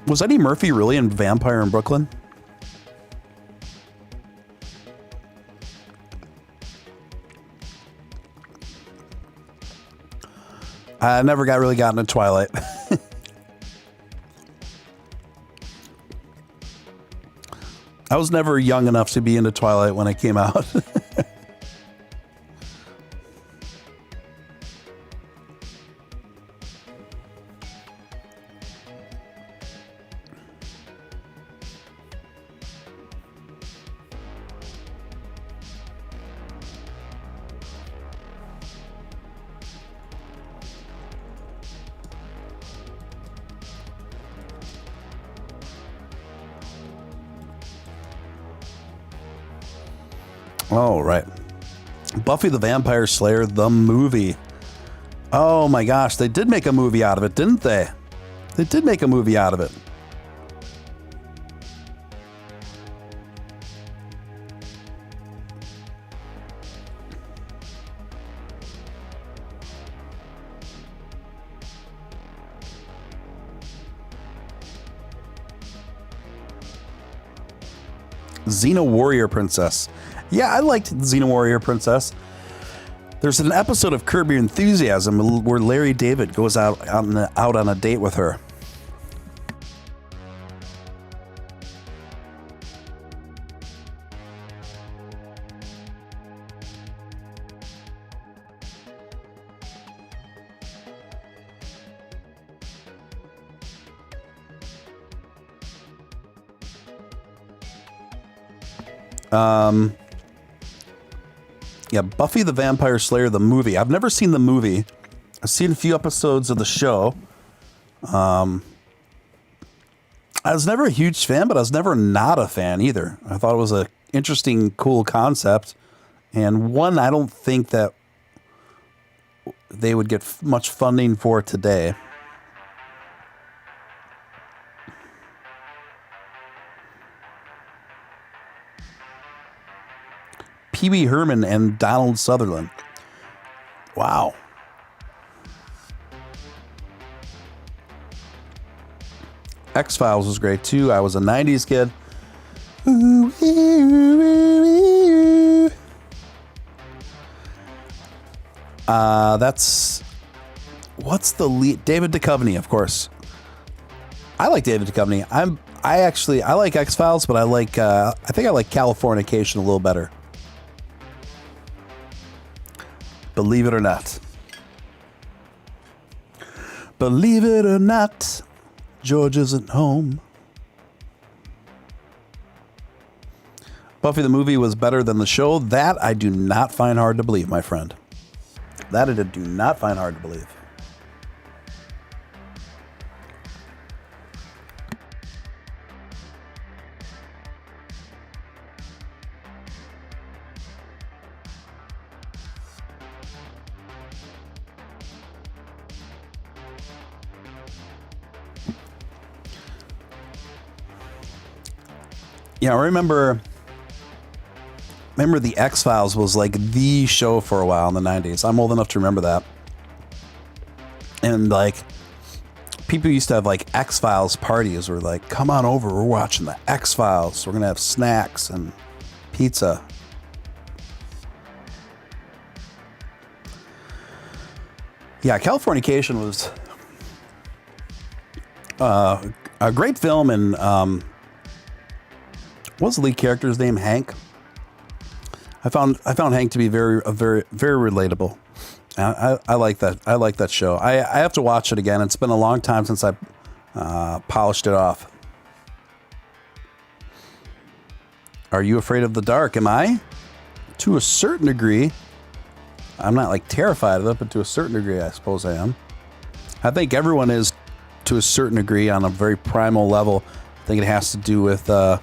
Was Eddie Murphy really in Vampire in Brooklyn? I never really got into Twilight. I was never young enough to be into Twilight when it came out. Oh, right. Buffy the Vampire Slayer, the movie. Oh my gosh, they did make a movie out of it, didn't they? They did make a movie out of it. Xena Warrior Princess. Yeah, I liked Xena Warrior Princess. There's an episode of Curb Your Enthusiasm where Larry David goes out on a date with her. Yeah, Buffy the Vampire Slayer, the movie. I've never seen the movie. I've seen a few episodes of the show. I was never a huge fan, but I was never not a fan either. I thought it was a interesting, cool concept, and one I don't think that they would get much funding for today. Pee Wee Herman and Donald Sutherland. Wow. X-Files was great too. I was a 90s kid. What's the lead? David Duchovny, of course. I like David Duchovny. I like X-Files, but I think I like Californication a little better. Believe it or not. Believe it or not, George isn't home. Buffy the movie was better than the show. That I do not find hard to believe, my friend. That I do not find hard to believe. Yeah, I remember remember the X-Files was like the show for a while in the 90s. I'm old enough to remember that. And like people used to have like X-Files parties where like, come on over, we're watching the X-Files. We're going to have snacks and pizza. Yeah, Californication was a great film, and what's the lead character's name? Hank. I found Hank to be very relatable. I like that. I like that show. I have to watch it again. It's been a long time since I polished it off. Are you afraid of the dark? Am I? To a certain degree. I'm not like terrified of it, but to a certain degree, I suppose I am. I think everyone is to a certain degree on a very primal level. I think it has to do with our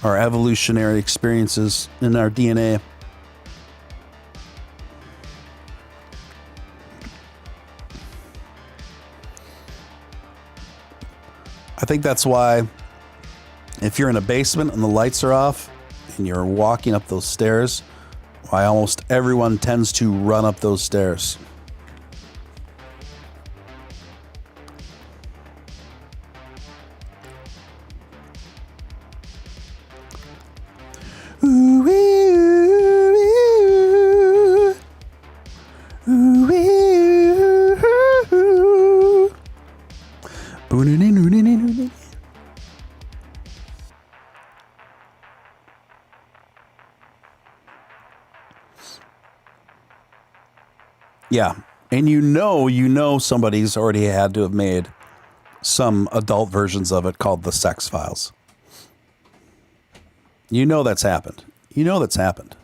evolutionary experiences in our DNA. I think that's why if you're in a basement and the lights are off and you're walking up those stairs, why almost everyone tends to run up those stairs. Yeah, and you know somebody's already had to have made some adult versions of it called the Sex Files. You know that's happened. You know that's happened.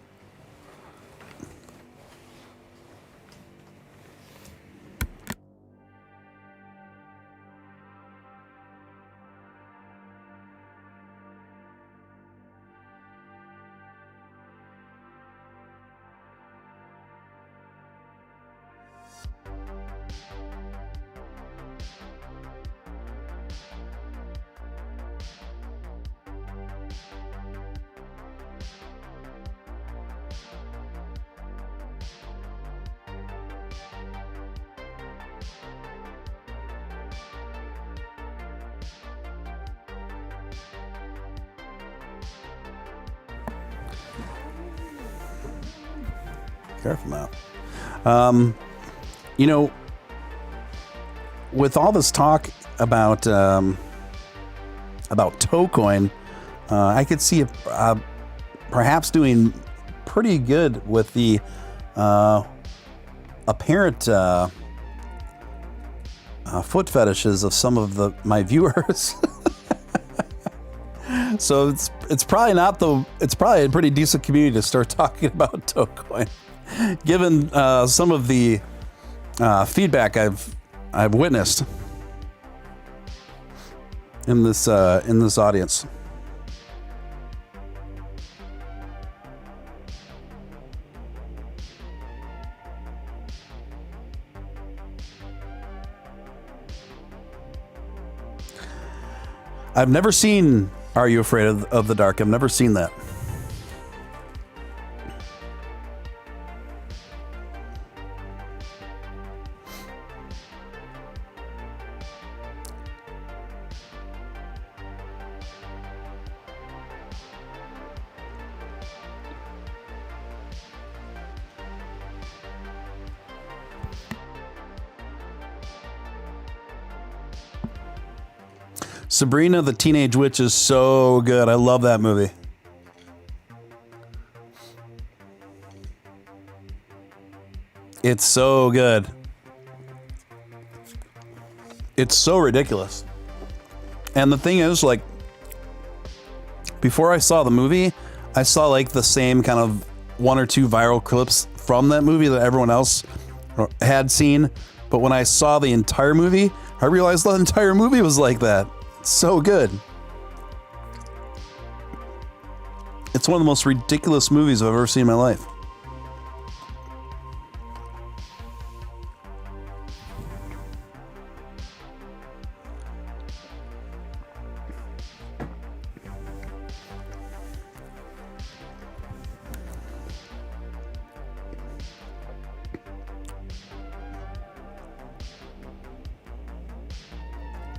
Careful now. You know, with all this talk about Toecoin, I could see it perhaps doing pretty good with the apparent foot fetishes of some of my viewers. So it's probably a pretty decent community to start talking about Toecoin, given some of the feedback I've witnessed in this audience. I've never seen Are You Afraid of the Dark? I've never seen that. Sabrina the Teenage Witch is so good. I love that movie. It's so good. It's so ridiculous. And the thing is, like, before I saw the movie, I saw like the same kind of one or two viral clips from that movie that everyone else had seen. But when I saw the entire movie, I realized the entire movie was like that. So good. It's one of the most ridiculous movies I've ever seen in my life.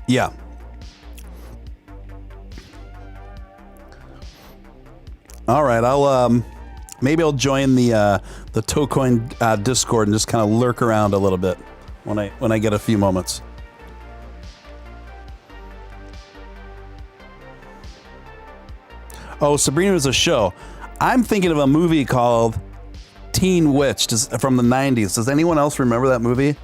Yeah. All right, I'll maybe I'll join the Tocoin Discord and just kind of lurk around a little bit when I get a few moments. Oh, Sabrina was a show. I'm thinking of a movie called Teen Witch from the 90s. Does anyone else remember that movie?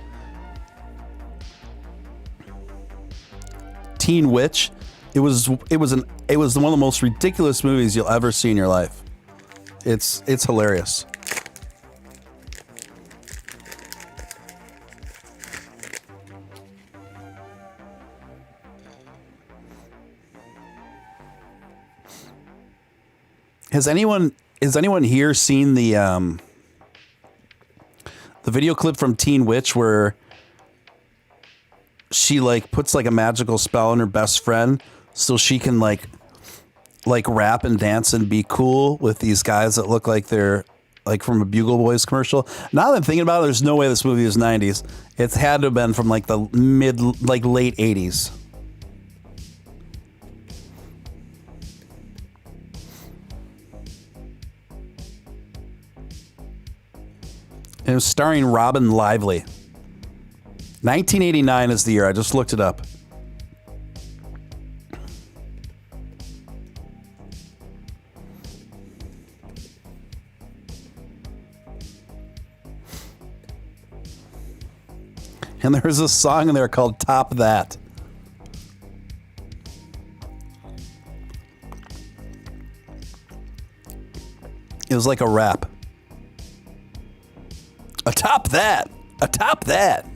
Teen Witch. It was one of the most ridiculous movies you'll ever see in your life. It's hilarious. Has anyone here seen the video clip from Teen Witch where she like puts like a magical spell on her best friend so she can like rap and dance and be cool with these guys that look like they're like from a Bugle Boys commercial? Now that I'm thinking about it, there's no way this movie is 90s. It's had to have been from like the late 80s. And it was starring Robin Lively. 1989 is the year. I just looked it up. And there's a song in there called Top That. It was like a rap. Atop that. Atop that.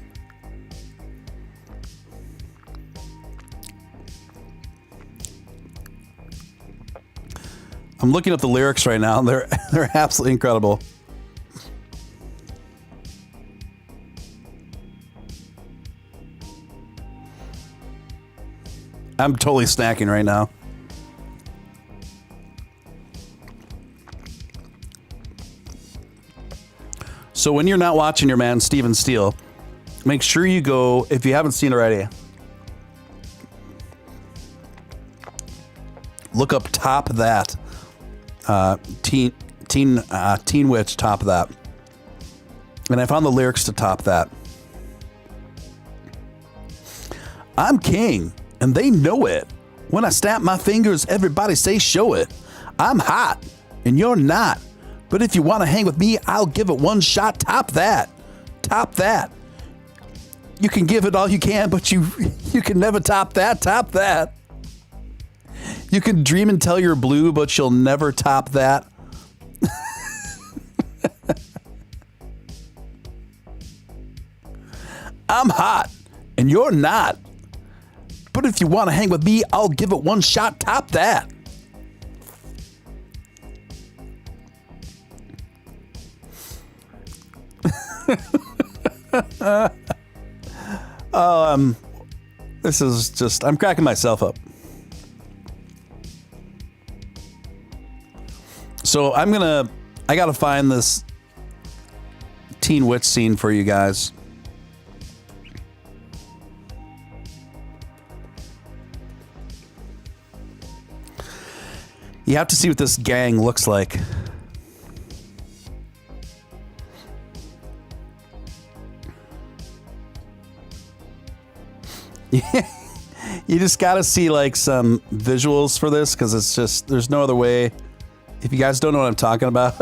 I'm looking up the lyrics right now. They're absolutely incredible. I'm totally snacking right now. So when you're not watching your man, Steven Steele, make sure you go, if you haven't seen it already, look up Top That. Teen Witch, Top That. And I found the lyrics to Top That. I'm king, and they know it. When I snap my fingers, everybody say show it. I'm hot, and you're not. But if you want to hang with me, I'll give it one shot. Top that. Top that. You can give it all you can, but you can never top that. Top that. You can dream until you're blue, but you'll never top that. I'm hot, and you're not. But if you want to hang with me, I'll give it one shot. Top that. This is just, I'm cracking myself up. So I gotta find this Teen Witch scene for you guys. You have to see what this gang looks like. You just got to see like some visuals for this because it's just, there's no other way. If you guys don't know what I'm talking about,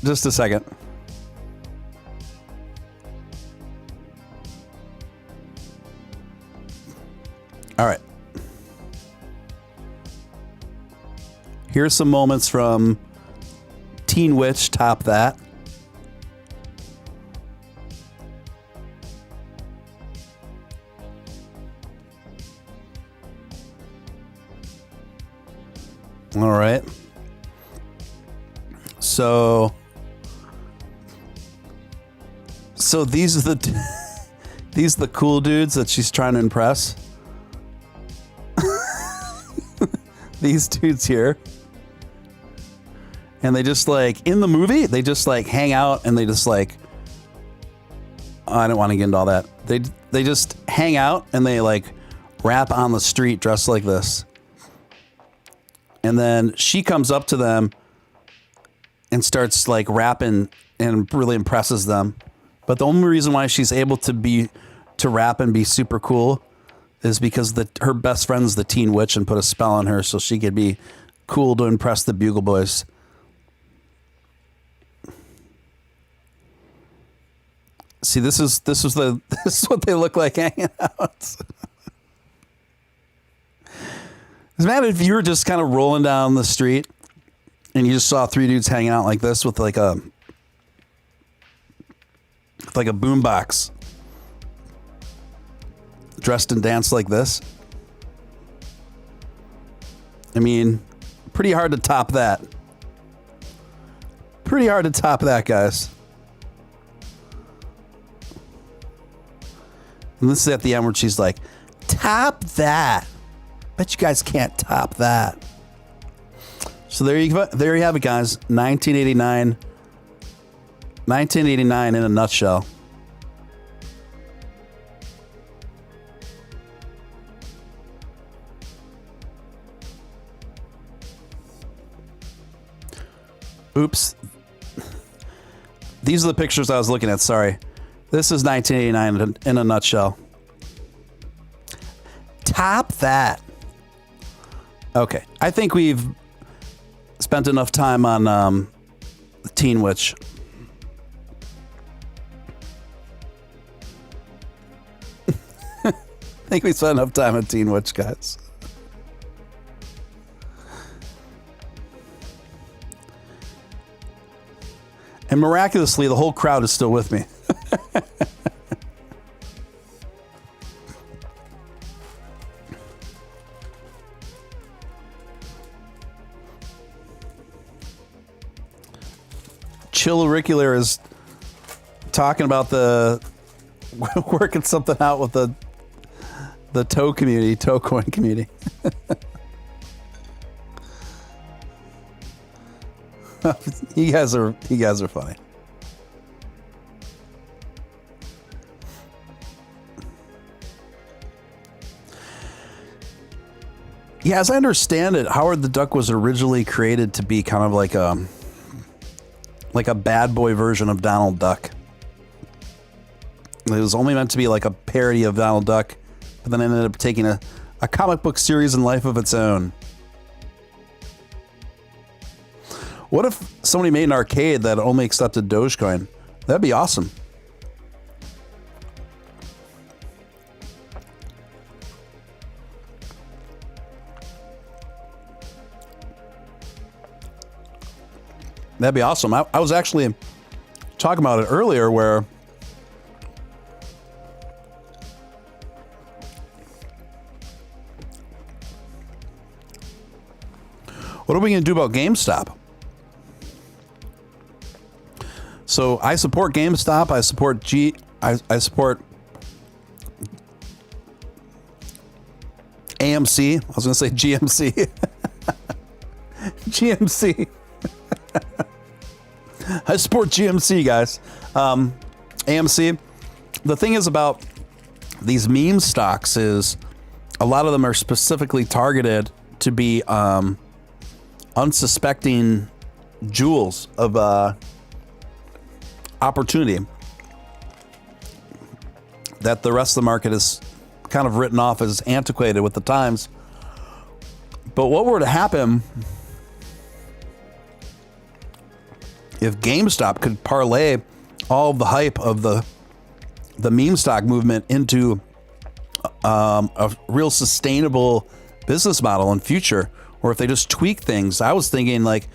just a second. All right. Here's some moments from Teen Witch, Top That. All right. So these are the cool dudes that she's trying to impress. These dudes here. And they just like in the movie, they just like hang out and they just like I don't want to get into all that. They just hang out and they like rap on the street dressed like this. And then she comes up to them and starts like rapping and really impresses them. But the only reason why she's able to rap and be super cool is because her best friend's the Teen Witch and put a spell on her so she could be cool to impress the Bugle Boys. See, this is what they look like hanging out. Imagine if you were just kind of rolling down the street and you just saw three dudes hanging out like this with like a boombox, dressed and danced like this. I mean, pretty hard to top that. Pretty hard to top that, guys. And this is at the end where she's like, top that. Bet you guys can't top that. So there you have it, guys. 1989 in a nutshell. Oops. These are the pictures I was looking at. Sorry. This is 1989 in a nutshell. Top that. Okay. I think we've spent enough time on the Teen Witch. I think we spent enough time on Teen Witch, guys. And miraculously, the whole crowd is still with me. Chill Auricular is talking about working something out with the toe community, toe coin community. You guys are funny. Yeah, as I understand it, Howard the Duck was originally created to be kind of like a bad boy version of Donald Duck. It was only meant to be like a parody of Donald Duck, but then ended up taking a comic book series and life of its own. What if somebody made an arcade that only accepted Dogecoin? That'd be awesome. That'd be awesome. I was actually talking about it earlier where what are we going to do about GameStop? So I support GameStop. I support I support AMC. I was going to say GMC. GMC. I support GMC, guys. AMC. The thing is about these meme stocks is a lot of them are specifically targeted to be unsuspecting jewels of opportunity that the rest of the market is kind of written off as antiquated with the times. But what were to happen if GameStop could parlay all of the hype of the meme stock movement into a real sustainable business model in future, or if they just tweak things? I was thinking like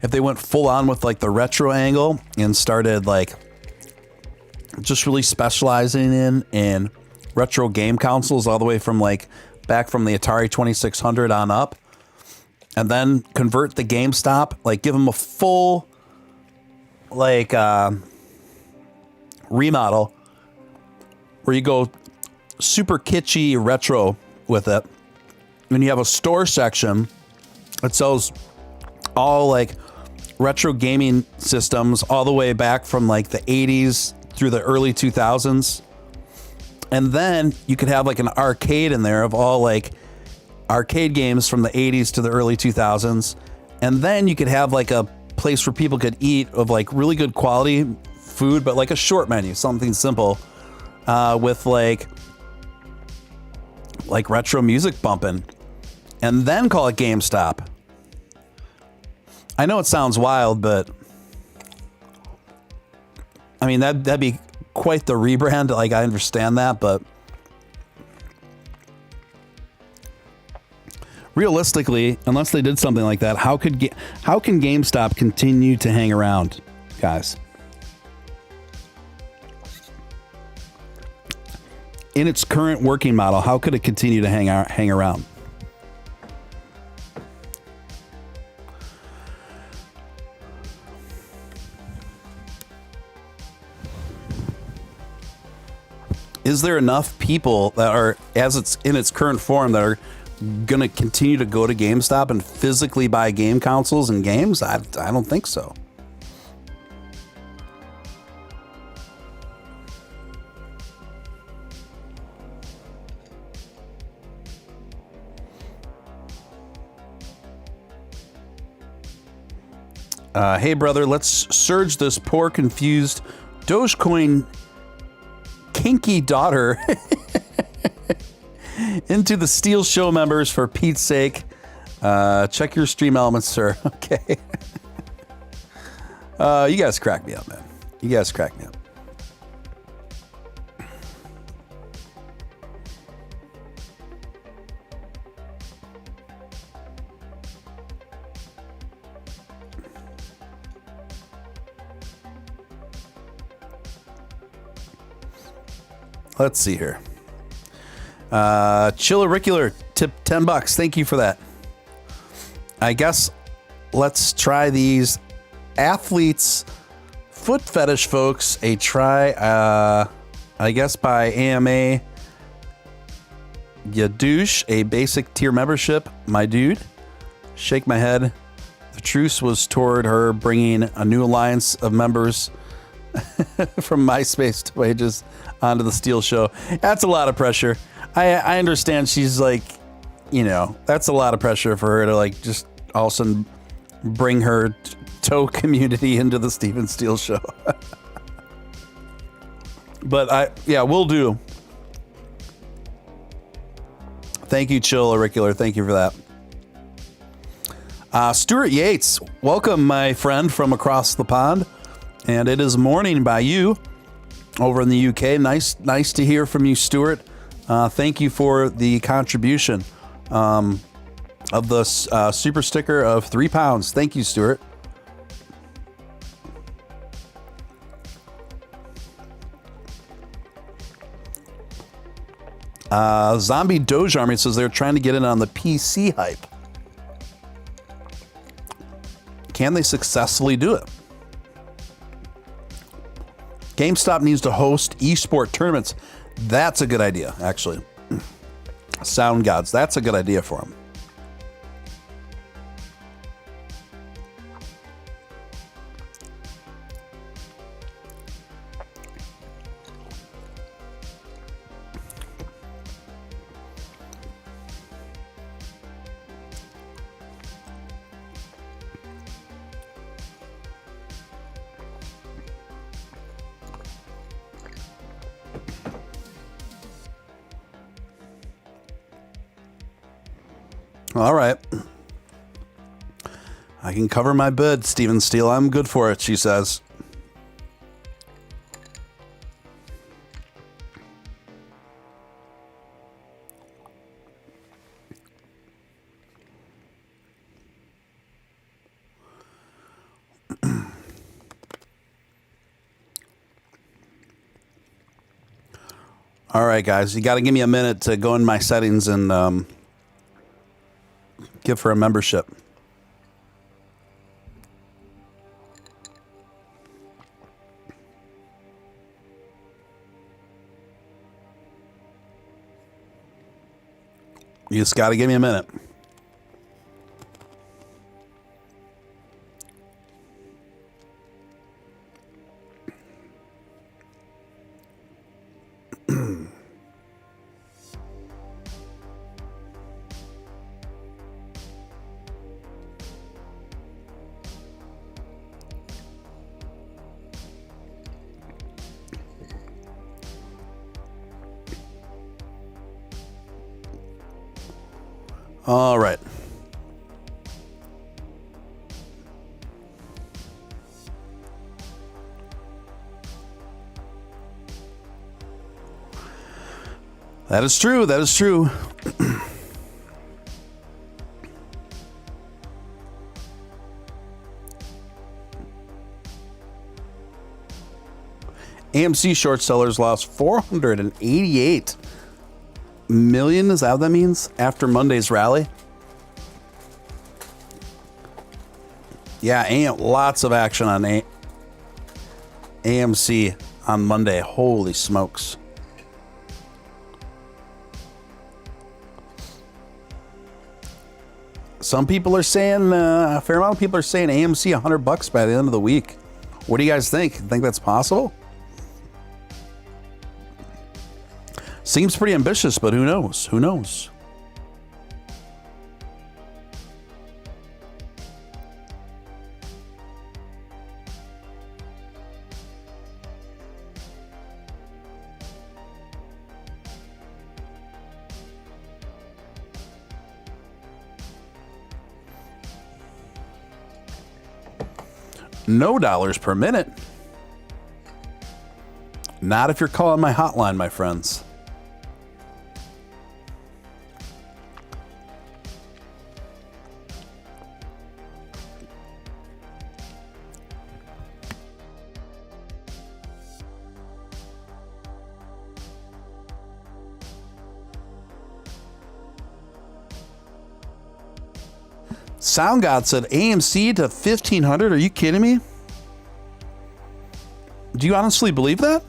if they went full on with like the retro angle and started like just really specializing in retro game consoles all the way from like back from the Atari 2600 on up, and then convert the GameStop, like give them a full like remodel where you go super kitschy retro with it, and you have a store section that sells all like retro gaming systems all the way back from like the 80s through the early 2000s. And then you could have like an arcade in there of all like arcade games from the 80s to the early 2000s. And then you could have like a place where people could eat of like really good quality food, but like a short menu, something simple, with like retro music bumping, and then call it GameStop. I know it sounds wild, but I mean, that'd be quite the rebrand. Like, I understand that, but realistically, unless they did something like that, how can GameStop continue to hang around, guys? In its current working model, how could it continue to hang around? Is there enough people that are, as it's in its current form, that are going to continue to go to GameStop and physically buy game consoles and games? I don't think so. Hey, brother, let's surge this poor, confused Dogecoin kinky daughter into the Steele Show members, for Pete's sake. Check your stream elements, sir. Okay. You guys crack me up, man. You guys crack me up. Let's see here. Chillericular tip $10. Thank you for that. I guess let's try these athletes foot fetish folks a try. I guess by AMA Yadouche, a basic tier membership, my dude. Shake my head. The truce was toward her bringing a new alliance of members from MySpace to Wages onto the Steele Show. That's a lot of pressure. I understand she's like, you know, that's a lot of pressure for her to like just all of a sudden bring her toe community into the Steven Steele Show. But we'll do. Thank you, Chill Auricular. Thank you for that. Stuart Yates, welcome, my friend from across the pond. And it is morning by you over in the UK. Nice to hear from you, Stuart. Thank you for the contribution of the super sticker of £3. Thank you, Stuart. Zombie Doge Army says they're trying to get in on the PC hype. Can they successfully do it? GameStop needs to host esport tournaments. That's a good idea, actually. Sound gods, that's a good idea for them. All right. I can cover my bed, Steven Steele. I'm good for it, she says. All right, guys. You got to give me a minute to go in my settings and give her a membership. You just got to give me a minute. All right. That is true. That is true. AMC short sellers lost 488 million. Is that what that means? After Monday's rally? Yeah, lots of action on AMC on Monday. Holy smokes. Some people are saying, a fair amount of people are saying AMC $100 by the end of the week. What do you guys think? Think that's possible? Seems pretty ambitious, but who knows? Who knows? No dollars per minute. Not if you're calling my hotline, my friends. Sound God said AMC to 1500. Are you kidding me? Do you honestly believe that?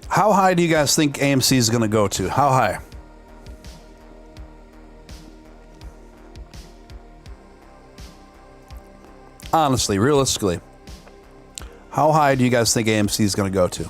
How high do you guys think AMC is going to go to? How high? Honestly, realistically. How high do you guys think AMC is going to go to?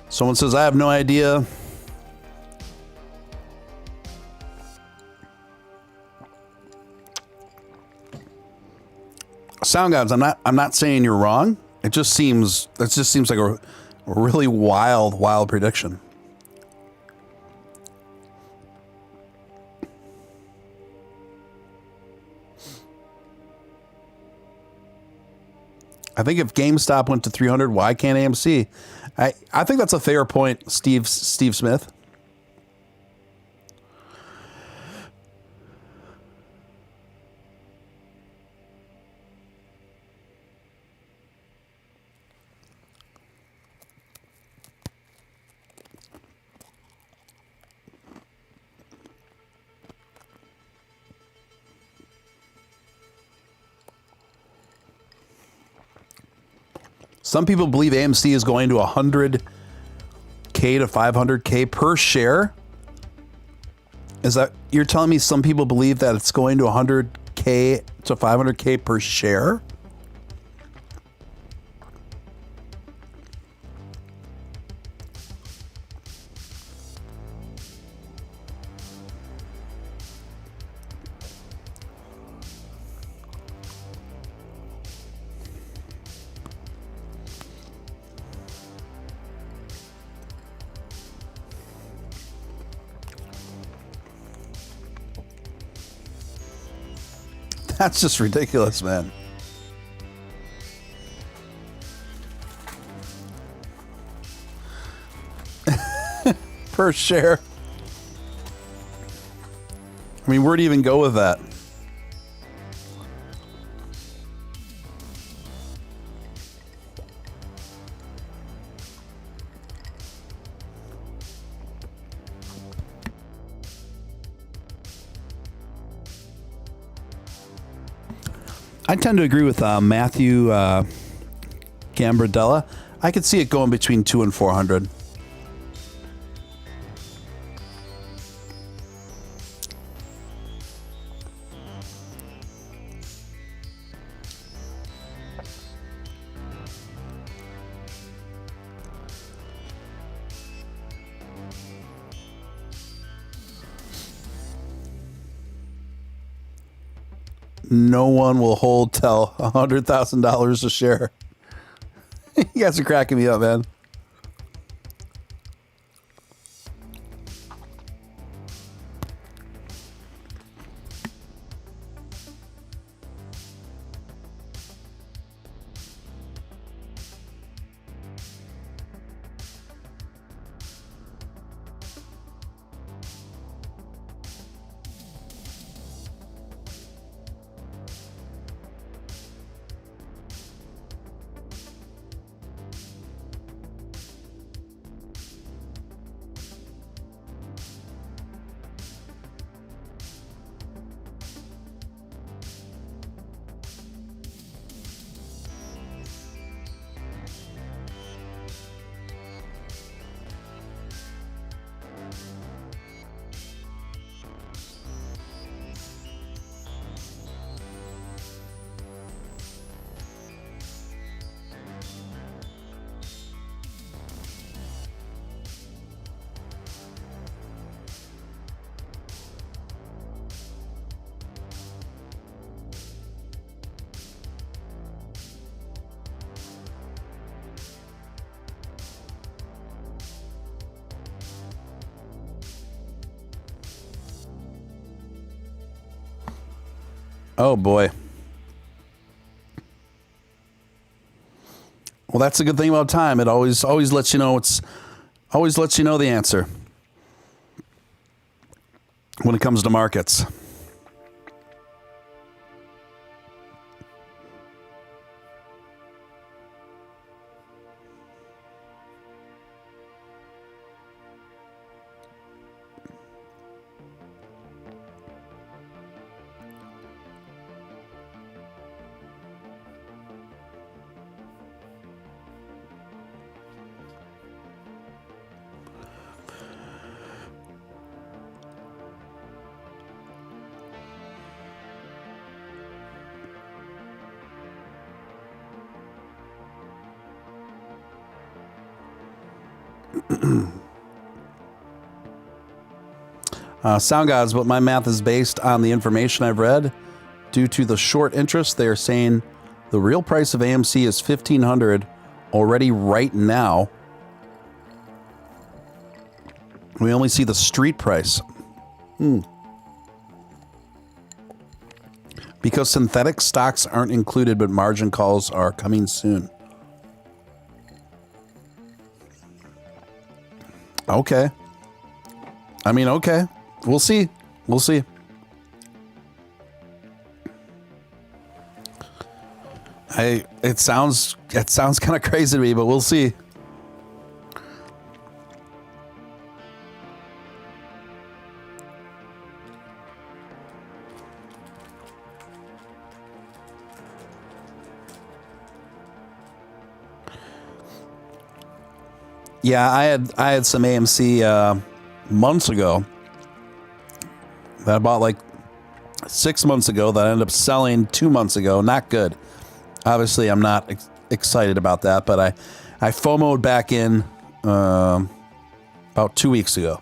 Someone says, I have no idea. Sound Gods, I'm not saying you're wrong. It just seems like a really wild prediction. I think if GameStop went to 300, why can't AMC? I think that's a fair point, Steve Smith. Some people believe AMC is going to 100K to 500K per share. Is that, you're telling me some people believe that it's going to 100K to 500K per share? That's just ridiculous, man. Per share. I mean, where do you even go with that? I tend to agree with Matthew Gambardella. I could see it going between 200 and 400. No one will hold till $100,000 a share. You guys are cracking me up, man. Oh boy. Well, that's a good thing about time. It always lets you know the answer when it comes to markets. Sound gods, but my math is based on the information I've read. Due to the short interest, they are saying the real price of AMC is $1,500 already right now. We only see the street price. Because synthetic stocks aren't included, but margin calls are coming soon. Okay. I mean, okay. We'll see. We'll see. It sounds kind of crazy to me, but we'll see. Yeah, I had some AMC months ago that I bought like 6 months ago that I ended up selling 2 months ago. Not good. Obviously, I'm not excited about that, but I FOMO'd back in about 2 weeks ago.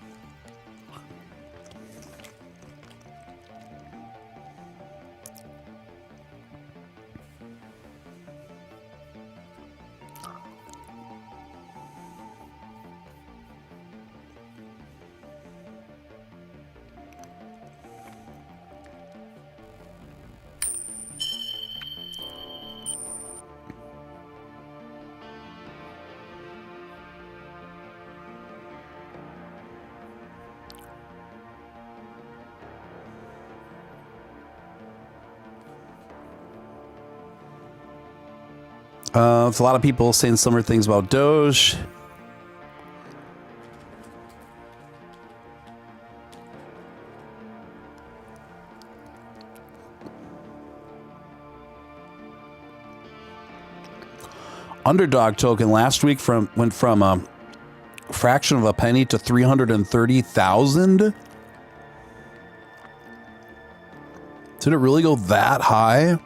It's a lot of people saying similar things about Doge. Underdog token last week went from a fraction of a penny to 330,000. Did it really go that high?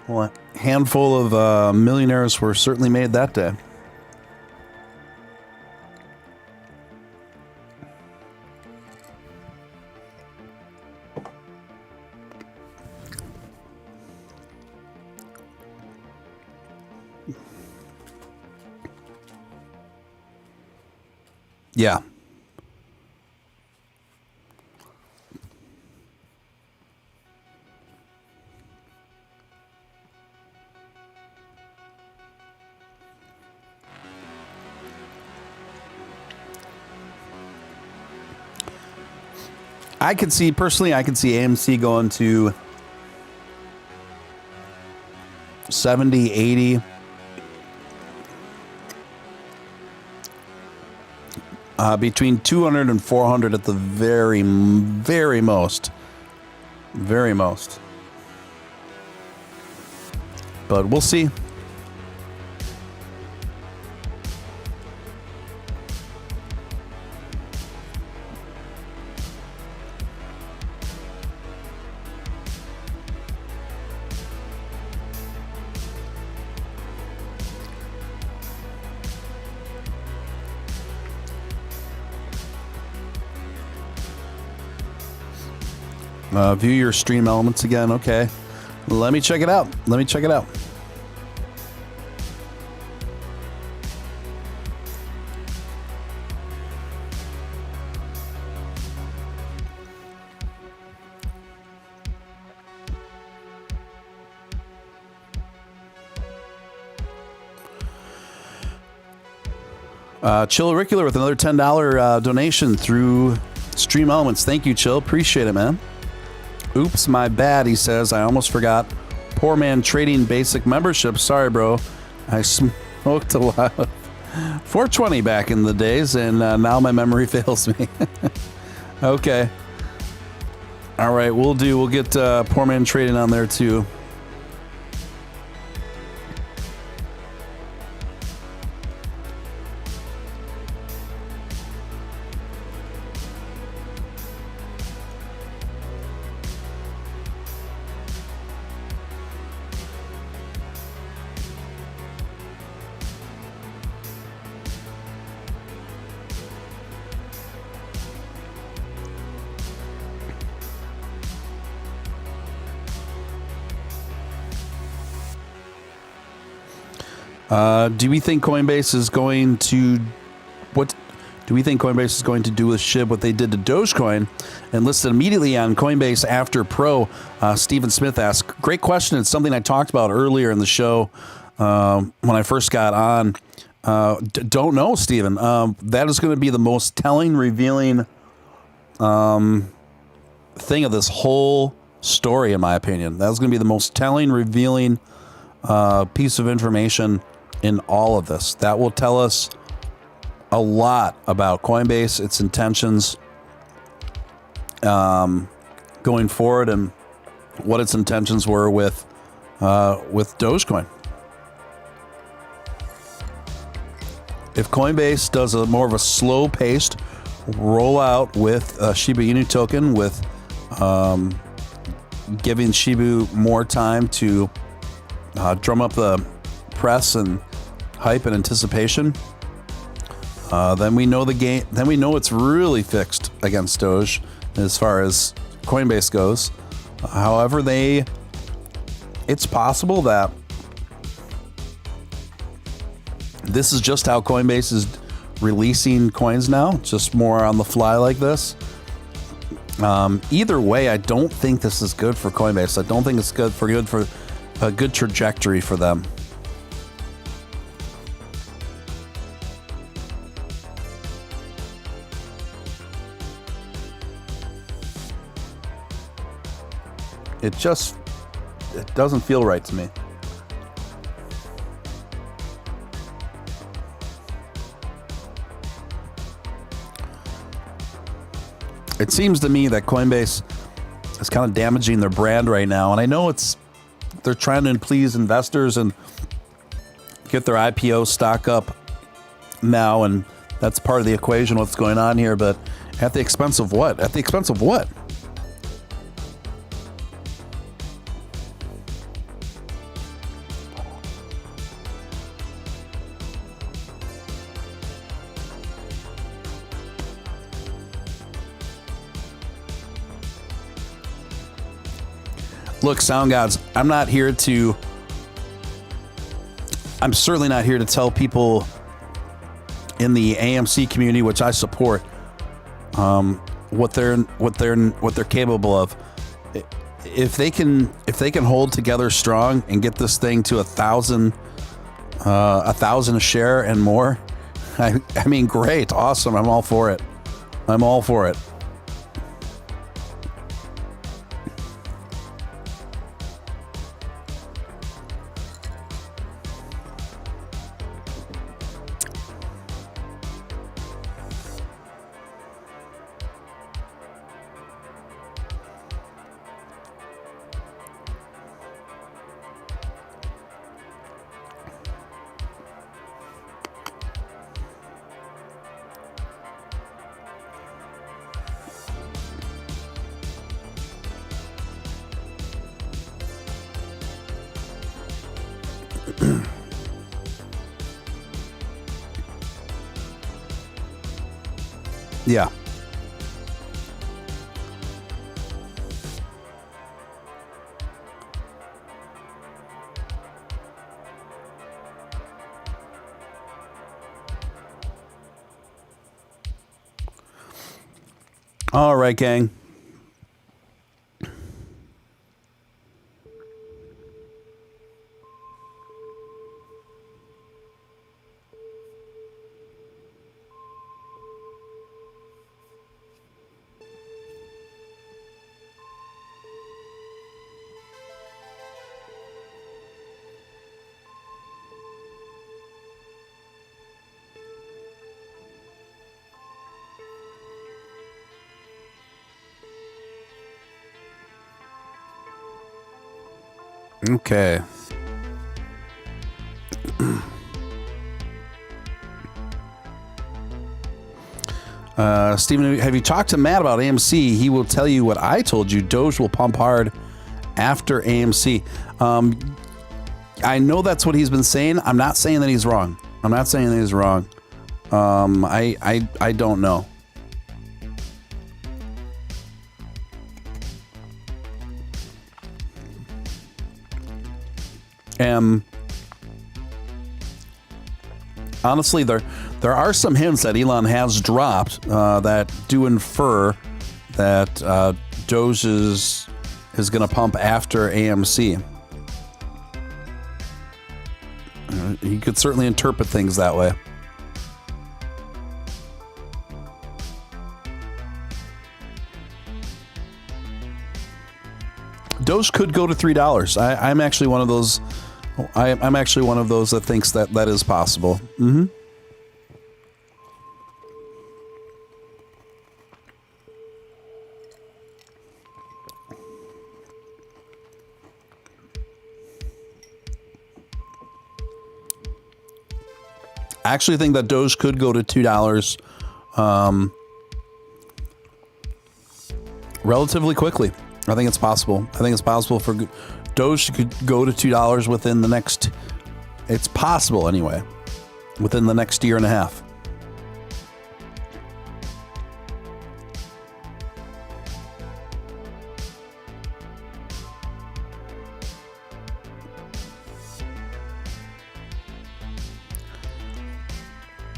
Well, a handful of millionaires were certainly made that day. Yeah. I could see AMC going to 70, 80. Between 200 and 400 at the very most. Very most. But we'll see. View your stream elements again. Okay. Let me check it out. Chill Auricular with another $10 donation through Stream Elements. Thank you, Chill. Appreciate it, man. Oops, my bad, he says. I almost forgot. Poor man trading basic membership. Sorry, bro. I smoked a lot of 420 back in the days, and now my memory fails me. Okay. All right, we'll get poor man trading on there, too. Do we think Coinbase is going to do with SHIB what they did to Dogecoin and listed immediately on Coinbase after Pro? Stephen Smith asked. Great question. It's something I talked about earlier in the show when I first got on. Don't know, Stephen. That is going to be the most telling, revealing thing of this whole story, in my opinion. That's going to be the most telling, revealing piece of information in all of this. That will tell us a lot about Coinbase, its intentions going forward, and what its intentions were with Dogecoin. If Coinbase does a more of a slow-paced rollout with Shiba Inu token, with giving Shibu more time to drum up the press and hype and anticipation, then we know the game. Then we know it's really fixed against Doge as far as Coinbase goes. However, it's possible that this is just how Coinbase is releasing coins now, just more on the fly like this. Either way, I don't think this is good for Coinbase. I don't think it's good for a good trajectory for them. It doesn't feel right to me. It seems to me that Coinbase It's kind of damaging their brand right now. And I know they're trying to please investors and get their IPO stock up now, and that's part of the equation, what's going on here. But at the expense of what? At the expense of what? Look, Sound Gods, I'm certainly not here to tell people in the AMC community, which I support, what they're capable of. If they can hold together strong and get this thing to 1,000 a share and more, I mean, great, awesome. I'm all for it. I'm all for it. Yeah. All right, gang. Okay. Stephen, have you talked to Matt about AMC? He will tell you what I told you. Doge will pump hard after AMC. I know that's what he's been saying. I'm not saying that he's wrong. I don't know. Honestly, there are some hints that Elon has dropped that do infer that Doge is going to pump after AMC. You could certainly interpret things that way. Doge could go to $3. I'm actually one of those. I'm actually one of those that thinks that is possible. Mm-hmm. I actually think that Doge could go to $2 relatively quickly. I think it's possible. I think it's possible for Doge could go to $2 within the next. It's possible anyway, within the next year and a half.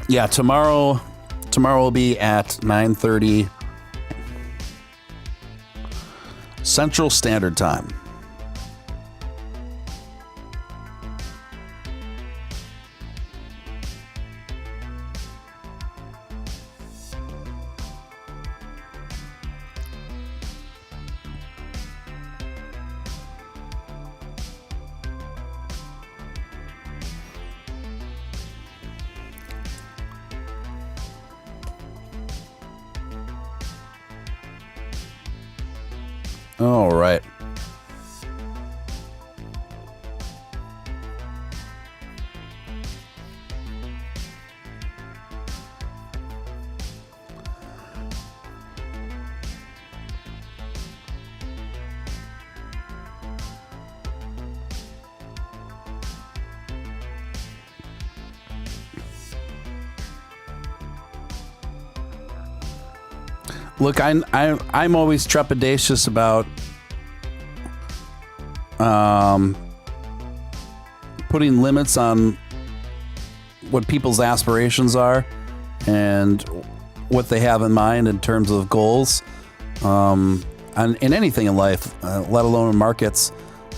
Yeah, tomorrow will be at 9:30 Central Standard Time. All right. Look, I'm always trepidatious about putting limits on what people's aspirations are and what they have in mind in terms of goals, and in anything in life, let alone in markets,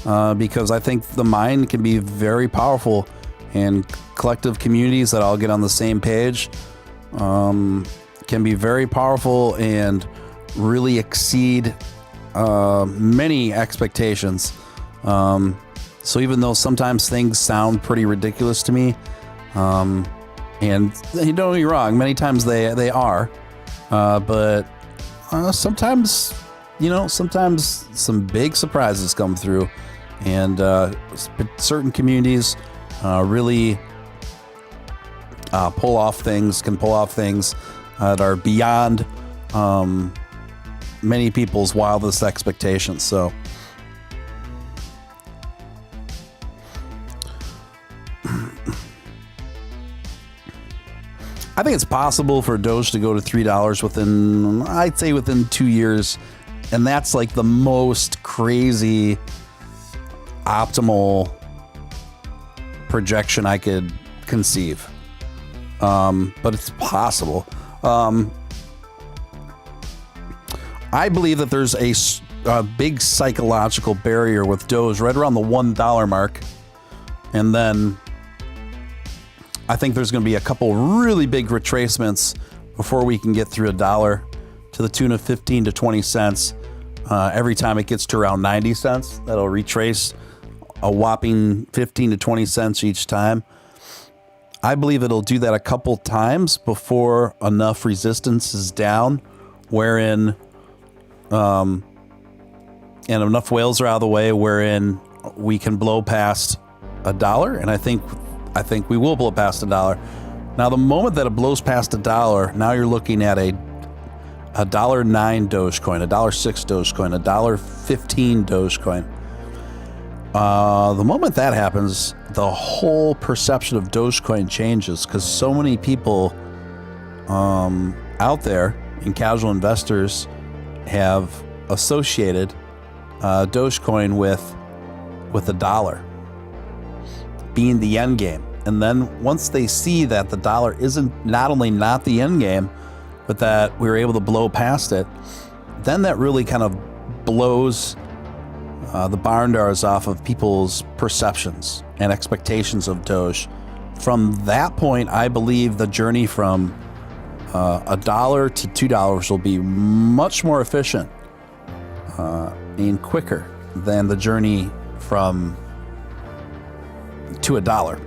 because I think the mind can be very powerful, and collective communities that all get on the same page can be very powerful and really exceed many expectations. So even though sometimes things sound pretty ridiculous to me, and don't get me wrong, many times they are, but sometimes, sometimes some big surprises come through, and certain communities really can pull off things that are beyond many people's wildest expectations. So I think it's possible for Doge to go to $3 within 2 years. And that's like the most crazy optimal projection I could conceive. But it's possible. I believe that there's a big psychological barrier with Doge right around the $1 mark. And then I think there's going to be a couple really big retracements before we can get through $1 to the tune of 15 to 20 cents. Every time it gets to around 90 cents, that'll retrace a whopping 15 to 20 cents each time. I believe it'll do that a couple times before enough resistance is down, wherein, and enough whales are out of the way, wherein we can blow past $1. And I think we will blow past $1. Now, the moment that it blows past $1, now you're looking at a $1.09 Dogecoin, a $1.06 Dogecoin, a $1.15 Dogecoin. The moment that happens, the whole perception of Dogecoin changes, because so many people out there and casual investors have associated Dogecoin with $1 being the end game. And then once they see that the dollar isn't not only not the end game, but that we were able to blow past it, then that really kind of blows the barn doors off of people's perceptions and expectations of Doge. From that point, I believe the journey from $1 to $2 will be much more efficient and quicker than the journey from to $1.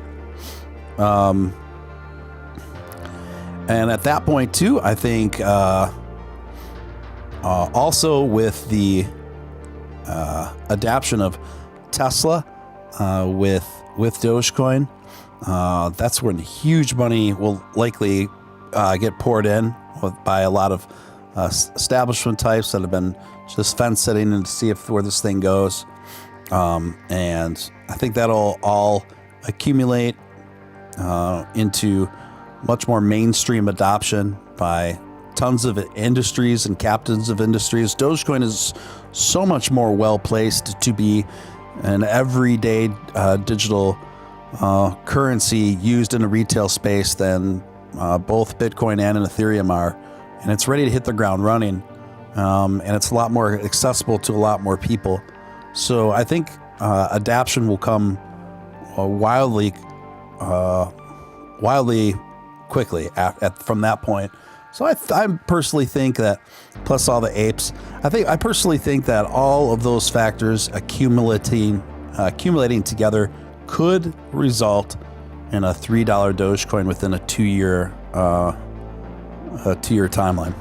And at that point too, I think also with the adoption of Tesla with Dogecoin, that's when huge money will likely get poured in by a lot of establishment types that have been just fence sitting and to see where this thing goes. And I think that'll all accumulate into much more mainstream adoption by tons of industries and captains of industries. Dogecoin is so much more well-placed to be an everyday digital currency used in a retail space than both Bitcoin and Ethereum are. And it's ready to hit the ground running. And it's a lot more accessible to a lot more people. So I think adoption will come wildly quickly from that point. So I personally think that, plus all the apes, I personally think that all of those factors accumulating together could result in a $3 Dogecoin within a 2-year timeline.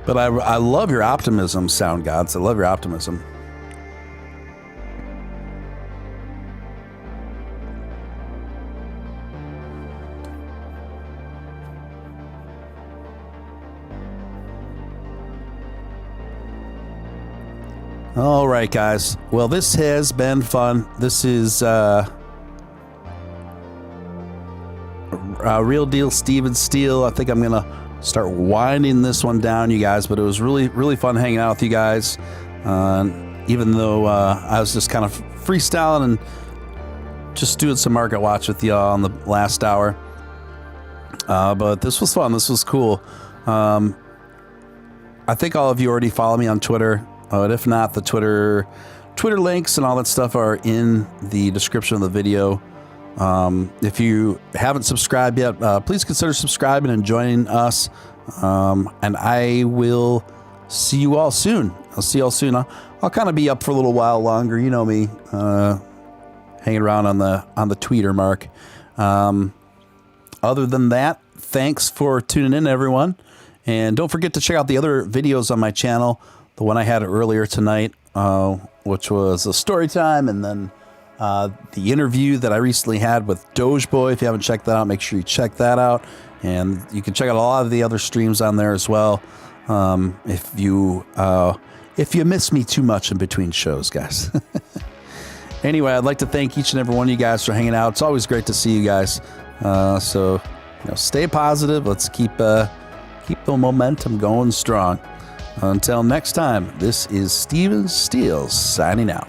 But I love your optimism, Sound Gods. I love your optimism. All right, guys. Well, this has been fun. This is Real Deal Steven Steele. I think I'm going to start winding this one down, you guys, but it was really, really fun hanging out with you guys. Even though I was just kind of freestyling and just doing some market watch with y'all on the last hour. But this was fun. This was cool. I think all of you already follow me on Twitter. But if not, the Twitter links and all that stuff are in the description of the video. If you haven't subscribed yet, please consider subscribing and joining us. And I will see you all soon. I'll see you all soon. I'll kind of be up for a little while longer. You know me, hanging around on the tweeter mark. Other than that, thanks for tuning in, everyone. And don't forget to check out the other videos on my channel. The one I had earlier tonight, which was a story time, and then the interview that I recently had with Doge Boy. If you haven't checked that out, make sure you check that out. And you can check out a lot of the other streams on there as well. If you miss me too much in between shows, guys. Anyway, I'd like to thank each and every one of you guys for hanging out. It's always great to see you guys. So stay positive. Let's keep the momentum going strong. Until next time, this is Steven Steele signing out.